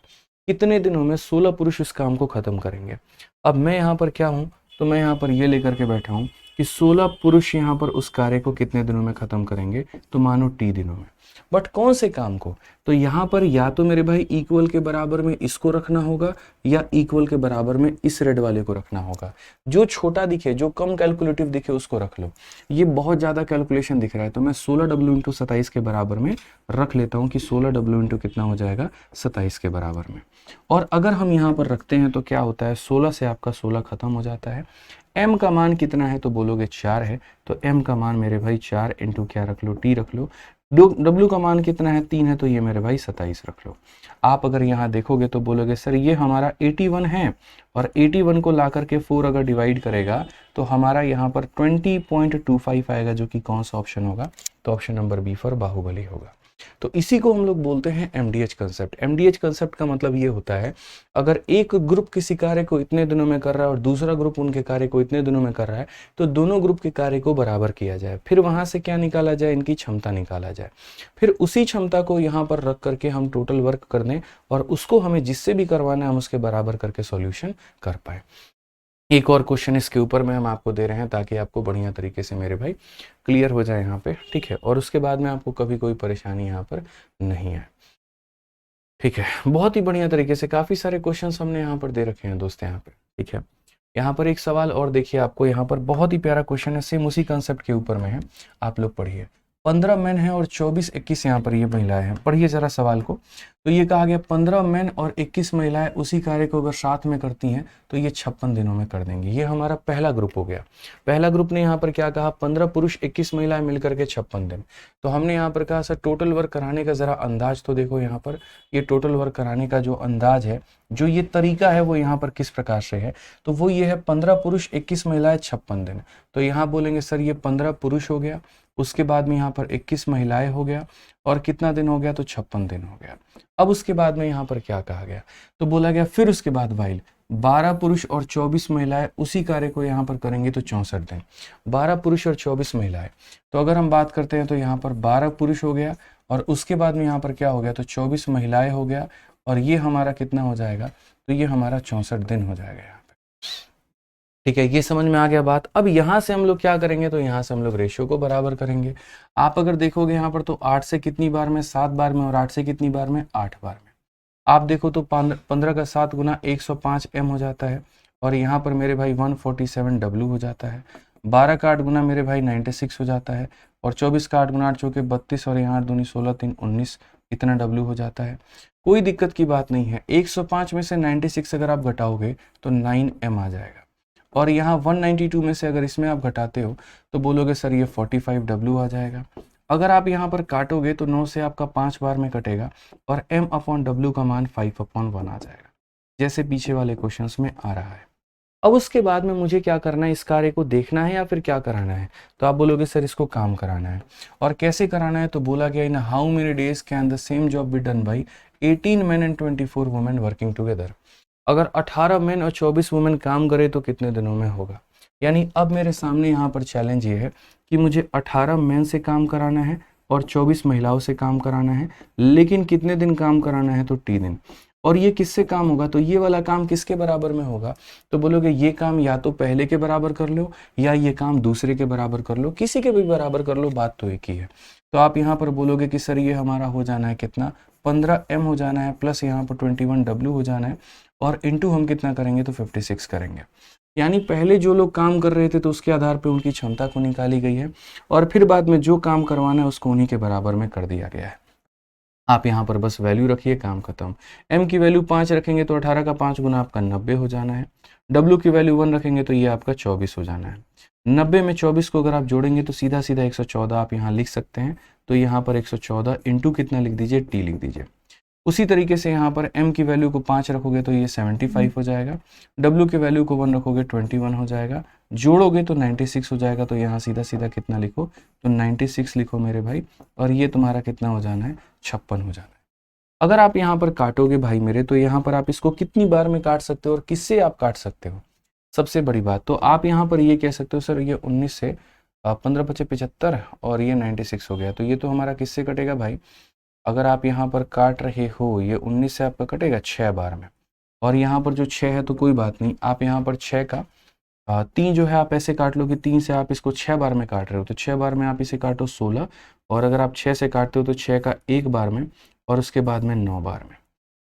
कितने दिनों में 16 पुरुष इस काम को खत्म करेंगे। अब मैं यहाँ पर क्या हूँ, तो मैं यहाँ पर ये लेकर के बैठा हूँ कि 16 पुरुष यहाँ पर उस कार्य को कितने दिनों में खत्म करेंगे, तो मानो t दिनों में। बट कौन से काम को, तो यहाँ पर या तो मेरे भाई इक्वल के बराबर में इसको रखना होगा, या इक्वल के बराबर में इस रेड वाले को रखना होगा। जो छोटा दिखे, जो कम कैलकुलेटिव दिखे उसको रख लो। ये बहुत ज़्यादा कैलकुलेशन दिख रहा है, तो मैं 16w × 27 के बराबर में रख लेता हूँ कि 16w × कितना हो जाएगा, 27 के बराबर में। और अगर हम यहाँ पर रखते हैं तो क्या होता है, 16 से आपका 16 खत्म हो जाता है। m का मान कितना है, तो बोलोगे 4 है, तो m का मान मेरे भाई 4 × क्या रख लो, t रख लो। w का मान कितना है, 3 है, तो ये मेरे भाई 27 रख लो। आप अगर यहाँ देखोगे तो बोलोगे सर ये हमारा 81 है, और 81 को ला करके 4 अगर डिवाइड करेगा तो हमारा यहाँ पर 20.25 आएगा, जो कि कौन सा ऑप्शन होगा, तो option number B for Baahubali होगा। तो इसी को हम लोग बोलते हैं एमडीएच कंसेप्ट। एमडीएच कंसेप्ट का मतलब ये होता है, अगर एक ग्रुप किसी कार्य को इतने दिनों में कर रहा है और दूसरा ग्रुप उनके कार्य को इतने दिनों में कर रहा है, तो दोनों ग्रुप के कार्य को बराबर किया जाए, फिर वहां से क्या निकाला जाए, इनकी क्षमता निकाला जाए, फिर उसी क्षमता को यहाँ पर रख करके हम टोटल वर्क कर दें और उसको हमें जिससे भी करवाना है हम उसके बराबर करके सॉल्यूशन कर पाए। एक और क्वेश्चन इसके ऊपर में हम आपको दे रहे हैं ताकि आपको बढ़िया तरीके से मेरे भाई क्लियर हो जाए यहाँ पे, ठीक है, और उसके बाद में आपको कभी कोई परेशानी यहाँ पर नहीं है, ठीक है। बहुत ही बढ़िया तरीके से काफ़ी सारे क्वेश्चंस हमने यहाँ पर दे रखे हैं दोस्त यहाँ पे, ठीक है। यहाँ पर एक सवाल और देखिए, आपको यहाँ पर बहुत ही प्यारा क्वेश्चन है, सेम उसी कंसेप्ट के ऊपर में है, आप लोग पढ़िए। 15 मैन है और 24-21 यहाँ पर ये महिलाएं हैं, पढ़िए जरा सवाल को। तो ये कहा गया 15 मैन और 21 महिलाएं उसी कार्य को अगर साथ में करती हैं तो ये 56 दिनों में कर देंगी। ये हमारा पहला ग्रुप हो गया। पहला ग्रुप ने यहाँ पर क्या कहा, 15 पुरुष 21 महिलाएं मिलकर के 56 दिन। तो हमने यहाँ पर कहा सर टोटल वर्क कराने का जरा अंदाज तो देखो, यहाँ पर ये टोटल वर्क कराने का जो अंदाज है, जो ये तरीका है वो यहाँ पर किस प्रकार से है, तो वो ये है 15 पुरुष 21 महिलाएं 56 दिन। तो यहाँ बोलेंगे सर ये 15 पुरुष हो गया, उसके बाद में यहाँ पर 21 महिलाएं हो गया, और कितना दिन हो गया, तो 56 दिन हो गया। अब उसके बाद में यहाँ पर क्या कहा गया, तो बोला गया फिर उसके बाद वाइल 12 पुरुष और 24 महिलाएं उसी कार्य को यहाँ पर करेंगे तो 64 दिन। 12 पुरुष और 24 महिलाएं, तो अगर हम बात करते हैं तो यहाँ पर 12 पुरुष हो गया और उसके बाद में यहाँ पर क्या हो गया, तो 24 महिलाएं हो गया, और ये हमारा कितना हो जाएगा, तो ये हमारा 64 दिन हो जाएगा यहाँ पे, ठीक है। ये समझ में आ गया बात। अब यहाँ से हम लोग क्या करेंगे, तो यहाँ से हम लोग रेशियो को बराबर करेंगे। आप अगर देखोगे यहाँ पर तो 8 से कितनी बार में, 7 बार में, और 8 से कितनी बार में, 8 बार में। आप देखो तो 15 का 7 गुना 105 एम हो जाता है, और यहाँ पर मेरे भाई 147 डब्ल्यू हो जाता है। 12 का 8 गुना मेरे भाई 96 हो जाता है, और 24 का 8 गुना 8 चौके 32, और यहाँ 8 दूनी 16 3 19, इतना डब्ल्यू हो जाता है। कोई दिक्कत की बात नहीं है। 105 में से 96 अगर आप घटाओगे तो 9 एम आ जाएगा, और यहाँ 192 में से अगर इसमें आप घटाते हो तो बोलोगे सर ये 45 डब्ल्यू आ जाएगा। अगर आप यहाँ पर काटोगे तो 9 से आपका 5 बार में कटेगा, और m अपॉन डब्ल्यू का मान 5/1 आ जाएगा, जैसे पीछे वाले क्वेश्चंस में आ रहा है। अब उसके बाद में मुझे क्या करना है, इस कार्य को देखना है या फिर क्या कराना है, तो आप बोलोगे सर इसको काम कराना है। और कैसे कराना है, तो बोला गया in how many days can the same job be done by 18 men and 24 women working together. अगर 18 मेन और 24 वुमेन काम करे तो कितने दिनों में होगा। यानी अब मेरे सामने यहाँ पर चैलेंज ये है कि मुझे 18 मेन से काम कराना है और 24 महिलाओं से काम कराना है, लेकिन कितने दिन काम कराना है, तो T दिन। और ये किससे काम होगा, तो ये वाला काम किसके बराबर में होगा, तो बोलोगे ये काम या तो पहले के बराबर कर लो या ये काम दूसरे के बराबर कर लो, किसी के भी बराबर कर लो, बात तो एक ही है। तो आप यहाँ पर बोलोगे कि सर ये हमारा हो जाना है कितना, 15 M हो जाना है, प्लस यहाँ पर 21 W हो जाना है, और इनटू हम कितना करेंगे, तो 56 करेंगे। यानी पहले जो लोग काम कर रहे थे तो उसके आधार पे उनकी क्षमता को निकाली गई है, और फिर बाद में जो काम करवाना है उसको उन्हीं के बराबर में कर दिया गया है। आप यहाँ पर बस वैल्यू रखिए, काम खत्म। m की वैल्यू 5 रखेंगे तो 18 का 5 गुना आपका 90 हो जाना है। w की वैल्यू 1 रखेंगे तो ये आपका 24 हो जाना है। 90 में 24 को अगर आप जोड़ेंगे तो सीधा सीधा 114 आप यहाँ लिख सकते हैं। तो यहाँ पर 114 इंटू कितना लिख दीजिए, t लिख दीजिए। उसी तरीके से यहाँ पर m की वैल्यू को 5 रखोगे तो ये 75 हो जाएगा। w की वैल्यू को 1 रखोगे 21 हो जाएगा, जोड़ोगे तो 96 हो जाएगा। तो यहाँ सीधा सीधा कितना लिखो, तो 96 लिखो मेरे भाई, और ये तुम्हारा कितना हो जाना है, 56 हो जाना है। अगर आप यहाँ पर काटोगे भाई मेरे, तो यहाँ पर आप इसको कितनी बार में काट सकते हो और किससे आप काट सकते हो, सबसे बड़ी बात तो आप यहाँ पर ये कह सकते हो सर ये 19 से 15 × 5 = 75 और ये 96 हो गया, तो ये तो हमारा किससे कटेगा भाई, अगर आप यहाँ पर काट रहे हो ये 19 से आपका कटेगा 6 बार में, और यहाँ पर जो 6 है तो कोई बात नहीं, आप यहाँ पर 6 का 3 जो है आप ऐसे काट लो कि 3 से आप इसको 6 बार में काट रहे हो, तो 6 बार में आप इसे काटो 16, और अगर आप 6 से काटते हो तो 6 का 1 बार में, और उसके बाद में 9 बार में,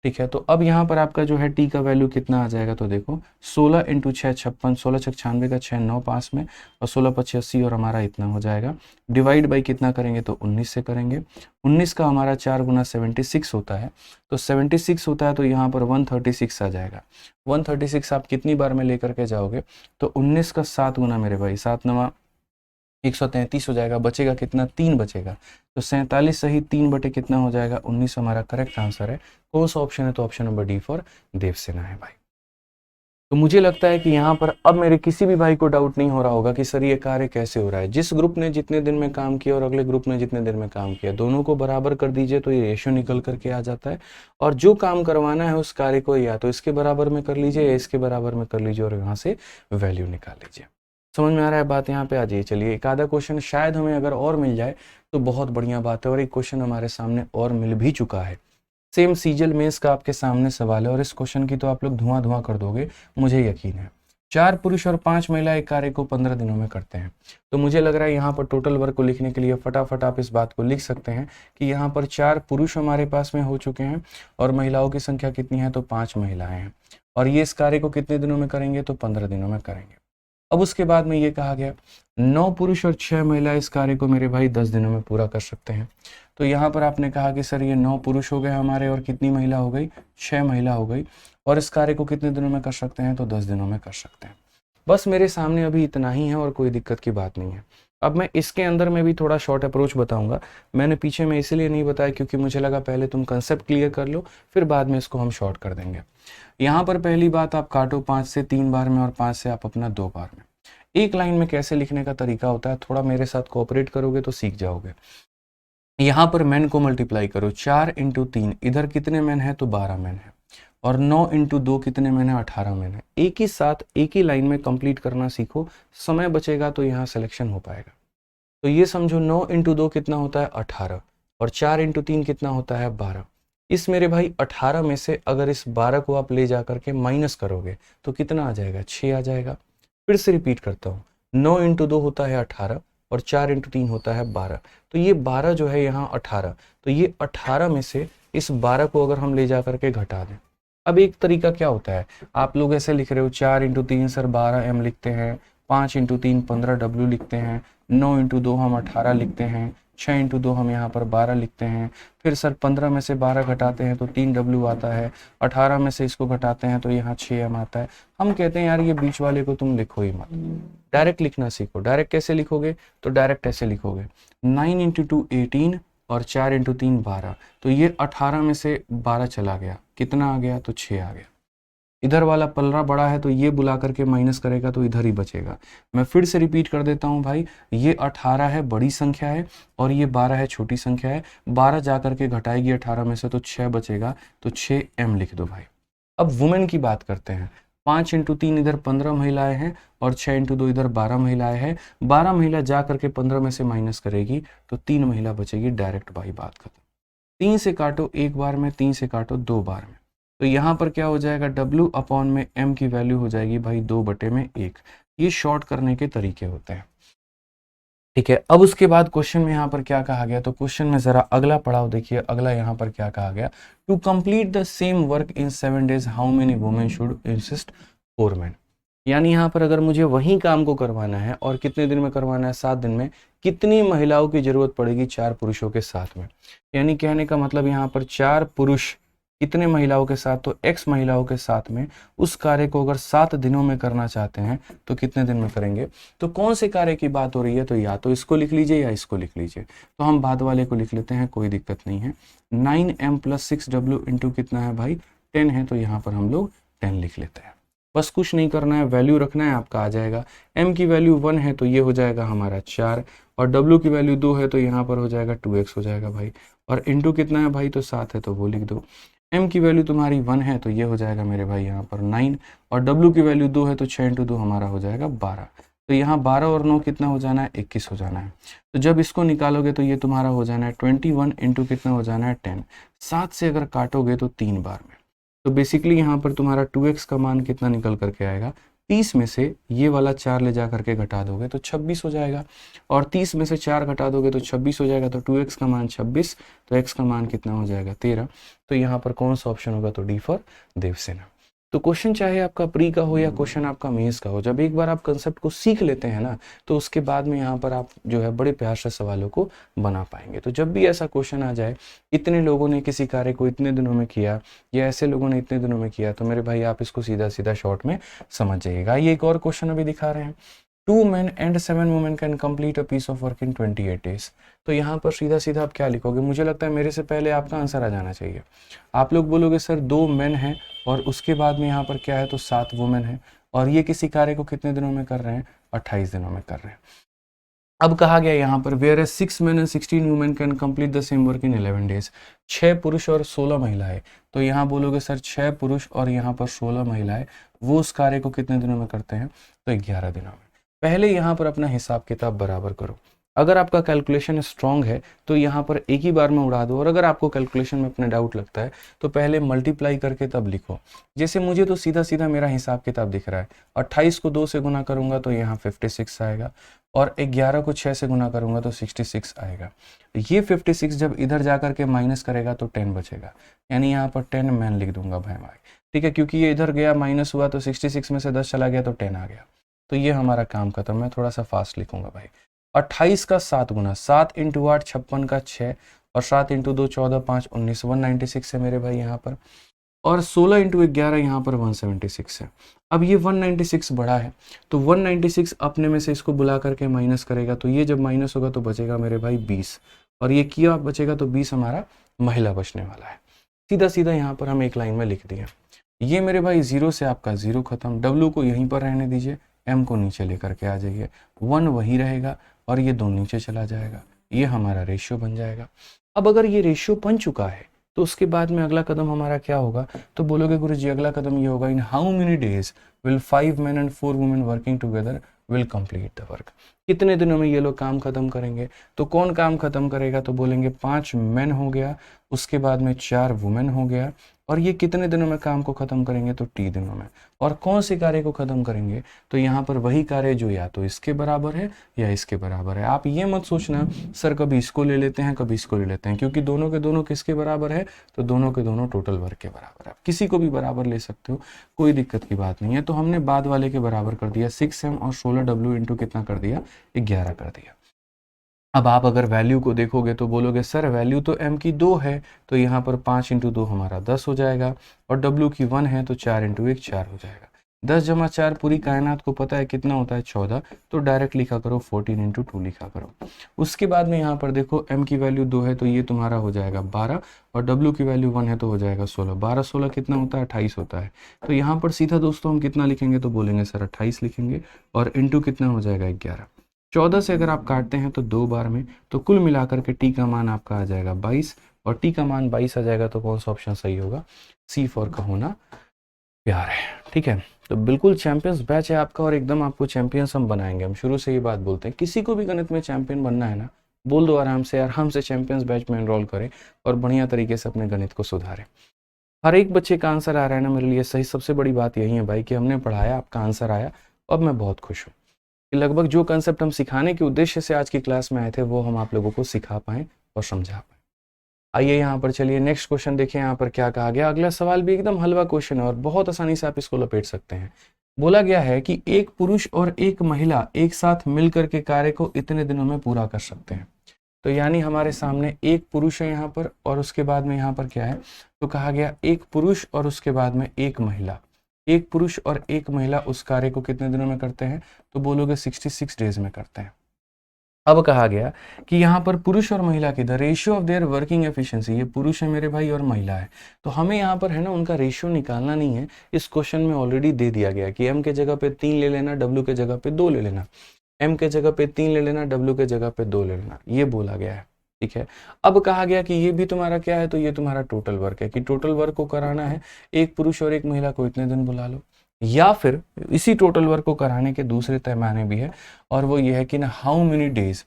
ठीक है। तो अब यहाँ पर आपका जो है टी का वैल्यू कितना आ जाएगा, तो देखो 16 × 6 56, 16 × 6 96 का 6 9 5 में, और 16 × 5 80, और हमारा इतना हो जाएगा। डिवाइड बाई कितना करेंगे, तो 19 से करेंगे। 19 का हमारा 4 गुना 76 होता है, तो 76 होता है, तो यहाँ पर 136 आ जाएगा। 136 आप कितनी बार में लेकर के जाओगे, तो 19 का 7 गुना मेरे भाई 7 9 133 हो जाएगा, बचेगा कितना, 3 बचेगा, तो 47 सही 3 बटे कितना हो जाएगा, 19 हमारा करेक्ट आंसर है। कौन सा ऑप्शन है, तो option number D for Devasena है भाई। तो मुझे लगता है कि यहाँ पर अब मेरे किसी भी भाई को डाउट नहीं हो रहा होगा कि सर ये कार्य कैसे हो रहा है। जिस ग्रुप ने जितने दिन में काम किया और अगले ग्रुप ने जितने दिन में काम किया, दोनों को बराबर कर दीजिए तो ये रेशियो निकल करके आ जाता है। और जो काम करवाना है उस कार्य को या तो इसके बराबर में कर लीजिए या इसके बराबर में कर लीजिए और यहाँ से वैल्यू निकाल लीजिए। समझ में आ रहा है बात यहाँ पे? आ जाइए। चलिए एक आधा क्वेश्चन शायद हमें अगर और मिल जाए तो बहुत बढ़िया बात है। और एक क्वेश्चन हमारे सामने और मिल भी चुका है, सेम सीजल मेंस का आपके सामने सवाल है और इस क्वेश्चन की तो आप लोग धुआं धुआं कर दोगे, मुझे यकीन है। 4 पुरुष और 5 महिला एक कार्य को 15 दिनों में करते हैं। तो मुझे लग रहा है यहाँ पर टोटल वर्क को लिखने के लिए फटाफट आप इस बात को लिख सकते हैं कि यहाँ पर 4 पुरुष हमारे पास में हो चुके हैं और महिलाओं की संख्या कितनी है, तो 5 महिलाएं हैं। और ये इस कार्य को कितने दिनों में करेंगे, तो 15 दिनों में करेंगे। अब उसके बाद में ये कहा गया 9 पुरुष और 6 महिला इस कार्य को मेरे भाई 10 दिनों में पूरा कर सकते हैं। तो यहाँ पर आपने कहा कि सर ये 9 पुरुष हो गए हमारे और कितनी महिला हो गई, 6 महिला हो गई, और इस कार्य को कितने दिनों में कर सकते हैं, तो 10 दिनों में कर सकते हैं। बस मेरे सामने अभी इतना ही है और कोई दिक्कत की बात नहीं है। अब मैं इसके अंदर में भी थोड़ा शॉर्ट अप्रोच बताऊंगा। मैंने पीछे में इसलिए नहीं बताया क्योंकि मुझे लगा पहले तुम कंसेप्ट क्लियर कर लो, फिर बाद में इसको हम शॉर्ट कर देंगे। यहाँ पर पहली बात, आप काटो 5 से 3 बार में और 5 से आप अपना 2 बार में। एक लाइन में कैसे लिखने का तरीका होता है, थोड़ा मेरे साथ कोऑपरेट करोगे तो सीख जाओगे। यहाँ पर मैन को मल्टीप्लाई करो, 4 × 3, इधर कितने मैन है, तो 12 मैन है, और 9 × 2 कितने मैन है, 18 मैन है। एक ही साथ एक ही लाइन में कंप्लीट करना सीखो, समय बचेगा तो यहाँ सिलेक्शन हो पाएगा। तो ये समझो 9 × 2 कितना होता है, 18, और 4 × 3 कितना होता है, 12। इस मेरे भाई 18 में से अगर इस 12 को आप ले जा करके माइनस करोगे तो कितना आ जाएगा, 6 आ जाएगा। फिर से रिपीट करता हूँ, 9 × 2 होता है 18 और 4 × 3 होता है 12। तो ये 12 जो है यहाँ 18, तो ये 18 में से इस 12 को अगर हम ले जा करके घटा दें। अब एक तरीका क्या होता है, आप लोग ऐसे लिख रहे हो, 4 × 3 सर 12 m लिखते हैं, 5 × 3 15 w लिखते हैं, 9 × 2 हम 18 लिखते हैं, 6 × 2 हम यहाँ पर 12 लिखते हैं। फिर सर 15 में से 12 घटाते हैं तो 3 w आता है, 18 में से इसको घटाते हैं तो यहाँ 6 m आता है। हम कहते हैं यार ये बीच वाले को तुम लिखो ही मत, डायरेक्ट लिखना सीखो। डायरेक्ट कैसे लिखोगे, तो डायरेक्ट ऐसे लिखोगे, 9 × 2 18 और 4 × 3 12। तो ये 18 में से 12 चला गया, कितना आ गया, तो 6 आ गया। इधर वाला पलरा बड़ा है तो ये बुला करके माइनस करेगा तो इधर ही बचेगा। मैं फिर से रिपीट कर देता हूँ भाई, ये 18 है बड़ी संख्या है और ये 12 है छोटी संख्या है। 12 जा करके घटाएगी 18 में से तो 6 बचेगा, तो 6 m लिख दो भाई। अब वुमेन की बात करते हैं, 5 × 3 इधर 15 महिलाएं हैं और 6 × 2 इधर 12 महिलाएं हैं। 12 महिला जा करके 15 में से माइनस करेगी तो 3 महिला बचेगी, डायरेक्ट भाई बात खत्म। 3 से काटो एक बार में, 3 से काटो 2 बार में, तो यहाँ पर क्या हो जाएगा, W में m की वैल्यू हो जाएगी भाई 2/1। ये शॉर्ट करने के तरीके होते हैं, ठीक है। अब उसके बाद क्वेश्चन में यहाँ पर क्या कहा गया, तो क्वेश्चन में जरा अगला पड़ाव देखिए। अगला यहाँ पर क्या कहा गया, to complete the same work in 7 days how many women should insist 4 men। यानी यहाँ पर अगर मुझे वही काम को करवाना है और कितने दिन में करवाना है, 7 दिन में, कितनी महिलाओं की जरूरत पड़ेगी, 4 पुरुषों के साथ में। यानी कहने का मतलब यहाँ पर 4 पुरुष कितने महिलाओं के साथ, तो x महिलाओं के साथ में उस कार्य को अगर 7 दिनों में करना चाहते हैं तो कितने दिन में करेंगे। तो कौन से कार्य की बात हो रही है, तो या तो इसको लिख लीजिए या इसको लिख लीजिए। तो हम बाद वाले को लिख लेते हैं, कोई दिक्कत नहीं है। 9m + 6w इंटू कितना है भाई, 10 है, तो यहाँ पर हम लोग 10 लिख लेते हैं। बस कुछ नहीं करना है, वैल्यू रखना है, आपका आ जाएगा। m की वैल्यू 1 है तो ये हो जाएगा हमारा 4, और w की वैल्यू 2 है तो यहाँ पर हो जाएगा 2x हो जाएगा भाई, और इंटू कितना है भाई, तो 7 है तो वो लिख दो। m की वैल्यू तुम्हारी 1 है तो ये हो जाएगा मेरे भाई यहाँ पर 9, और w की वैल्यू 2 है तो 6 × 2 हमारा हो जाएगा 12। तो यहाँ 12 और 9 कितना हो जाना है, 21 हो जाना है। तो जब इसको निकालोगे तो ये तुम्हारा हो जाना है 21 इंटू कितना हो जाना है 10। 7 से अगर काटोगे तो 3 बार में, तो बेसिकली यहाँ पर तुम्हारा 2x का मान कितना निकल करके आएगा, 30 में से ये वाला 4 ले जा करके घटा दोगे तो 26 हो जाएगा, और 30 में से 4 घटा दोगे तो 26 हो जाएगा। तो 2x का मान 26, तो x का मान कितना हो जाएगा, 13। तो यहाँ पर कौन सा ऑप्शन होगा, तो डी फॉर देवसेना। तो क्वेश्चन चाहे आपका प्री का हो या क्वेश्चन आपका मेंस का हो, जब एक बार आप कंसेप्ट को सीख लेते हैं ना, तो उसके बाद में यहाँ पर आप जो है बड़े प्यार से सवालों को बना पाएंगे। तो जब भी ऐसा क्वेश्चन आ जाए, इतने लोगों ने किसी कार्य को इतने दिनों में किया या ऐसे लोगों ने इतने दिनों में किया, तो मेरे भाई आप इसको सीधा सीधा शॉर्ट में समझ जाइएगा। ये एक और क्वेश्चन अभी दिखा रहे हैं, 2 men and 7 women can complete a piece of work in 28 days। तो यहाँ पर सीधा सीधा आप क्या लिखोगे, मुझे लगता है मेरे से पहले आपका आंसर आ जाना चाहिए। आप लोग बोलोगे सर 2 men हैं और उसके बाद में यहाँ पर क्या है, तो 7 वुमेन है और ये किसी कार्य को कितने दिनों में कर रहे हैं, 28 दिनों में कर रहे हैं। अब कहा गया यहाँ पर where 6 men and 16 women can complete the same work in 11 days। 6 पुरुष और 16 महिलाएं, तो यहाँ बोलोगे सर 6 पुरुष और यहाँ पर 16 महिलाएं वो उस कार्य को कितने दिनों में करते हैं, तो 11 दिनों में। पहले यहाँ पर अपना हिसाब किताब बराबर करो। अगर आपका कैलकुलेशन स्ट्रांग है तो यहाँ पर एक ही बार में उड़ा दो, और अगर आपको कैलकुलेशन में अपने डाउट लगता है तो पहले मल्टीप्लाई करके तब लिखो। जैसे मुझे तो सीधा सीधा मेरा हिसाब किताब दिख रहा है, 28 को 2 से गुना करूंगा तो यहाँ 56 आएगा और 11 को 6 से गुना करूंगा तो 66 आएगा। ये 56 जब इधर जाकर के माइनस करेगा तो 10 बचेगा, यानी यहाँ पर 10 मैन लिख दूंगा भाई। ठीक है, क्योंकि ये इधर गया माइनस हुआ तो 66 में से 10 चला गया तो 10 आ गया। तो ये हमारा काम खत्म। मैं थोड़ा सा फास्ट लिखूंगा भाई। 28 का 7 गुना, 7 इंटू 8 56 का 6 और 7 इंटू 2 14 5 19 196 है मेरे भाई यहाँ पर, और 16 इंटू 11 यहाँ पर 176 है। अब ये 196 बड़ा है तो 196 अपने में से इसको बुला करके माइनस करेगा, तो ये जब माइनस होगा तो बचेगा मेरे भाई 20, और ये किया बचेगा तो 20 हमारा महिला बचने वाला है। सीधा सीधा यहाँ पर हम एक लाइन में लिख दिए। ये मेरे भाई 0 से आपका 0 खत्म, W को यहीं पर रहने दीजिए, M को नीचे लेकर के आ जाइए, 1 वही रहेगा और ये 2 नीचे चला जाएगा। ये हमारा रेशियो बन जाएगा। अब अगर ये रेशियो बन चुका है तो उसके बाद में अगला कदम हमारा क्या होगा, तो बोलोगे गुरुजी अगला कदम ये होगा, in how many days will 5 men and 4 women working together will complete the work. कितने दिनों में ये लोग काम खत्म करेंगे, तो कौन काम खत्म करेगा, तो बोलेंगे 5 men हो गया, उसके बाद में 4 वुमेन हो गया, और ये कितने दिनों में काम को खत्म करेंगे, तो T दिनों में। और कौन से कार्य को खत्म करेंगे, तो यहाँ पर वही कार्य जो या तो इसके बराबर है या इसके बराबर है। आप ये मत सोचना सर कभी इसको ले लेते हैं कभी इसको ले लेते हैं, क्योंकि दोनों के दोनों किसके बराबर है, तो दोनों के दोनों टोटल वर्क के बराबर है। आप किसी को भी बराबर ले सकते हो, कोई दिक्कत की बात नहीं है। तो हमने बाद वाले के बराबर कर दिया, 6M और 16W इंटू कितना कर दिया, 11 कर दिया। अब आप अगर वैल्यू को देखोगे तो बोलोगे सर वैल्यू तो M की 2 है, तो यहाँ पर 5 इंटू 2 हमारा 10 हो जाएगा, और W की 1 है तो 4 इंटू 1 4 हो जाएगा। 10 जमा 4 पूरी कायनात को पता है कितना होता है, 14, तो डायरेक्ट लिखा करो 14 इंटू 2 लिखा करो। उसके बाद में यहाँ पर देखो M की वैल्यू 2 है तो ये तुम्हारा हो जाएगा 12, और W की वैल्यू 1 है तो हो जाएगा 16। 12 16 कितना होता है, 28 होता है। तो यहाँ पर सीधा दोस्तों हम कितना लिखेंगे, तो बोलेंगे सर 28 लिखेंगे, और इंटू कितना हो जाएगा 11। 14 से अगर आप काटते हैं तो 2 बार में, तो कुल मिलाकर के T का मान आपका आ जाएगा 22, और T का मान 22 आ जाएगा तो कौन सा ऑप्शन सही होगा, C फॉर का होना प्यार है। ठीक है, तो बिल्कुल चैंपियंस बैच है आपका, और एकदम आपको चैंपियंस हम बनाएंगे। हम शुरू से ये बात बोलते हैं, किसी को भी गणित में चैंपियन बनना है ना, बोल दो आराम से यार हमसे चैंपियंस बैच में एनरोल करें और बढ़िया तरीके से अपने गणित को सुधारें। हर एक बच्चे का आंसर आ रहा है ना मेरे लिए सही। सबसे बड़ी बात यही है भाई कि हमने पढ़ाया, आपका आंसर आया, अब मैं बहुत खुश हूँ कि लगभग जो कंसेप्ट हम सिखाने के उद्देश्य से आज की क्लास में आए थे वो हम आप लोगों को सिखा पाएँ और समझा पाएँ। आइए यहाँ पर चलिए नेक्स्ट क्वेश्चन देखिए, यहाँ पर क्या कहा गया। अगला सवाल भी एकदम हलवा क्वेश्चन है और बहुत आसानी से आप इसको लपेट सकते हैं। बोला गया है कि एक पुरुष और एक महिला एक साथ मिलकर के कार्य को इतने दिनों में पूरा कर सकते हैं। तो यानी हमारे सामने एक पुरुष है यहाँ पर, और उसके बाद में यहाँ पर क्या है, तो कहा गया एक पुरुष और उसके बाद में एक महिला। एक पुरुष और एक महिला उस कार्य को कितने दिनों में करते हैं, तो बोलोगे 66 डेज में करते हैं। अब कहा गया कि यहाँ पर पुरुष और महिला की the ratio of their working efficiency, ये पुरुष है मेरे भाई और महिला है, तो हमें यहाँ पर है ना उनका रेशियो निकालना नहीं है। इस क्वेश्चन में ऑलरेडी दे दिया गया कि M के जगह पे 3 ले लेना, W के जगह पे 2 ले लेना। M के जगह पे 3 ले लेना, W के जगह पे 2 ले लेना, ये बोला गया है। ठीक है, अब कहा गया कि ये भी तुम्हारा क्या है, तो ये तुम्हारा टोटल वर्क है, कि टोटल वर्क को कराना है एक पुरुष और एक महिला को इतने दिन बुला लो, या फिर इसी टोटल वर्क को कराने के दूसरे पैमाने भी है, और वो ये है कि ना how many days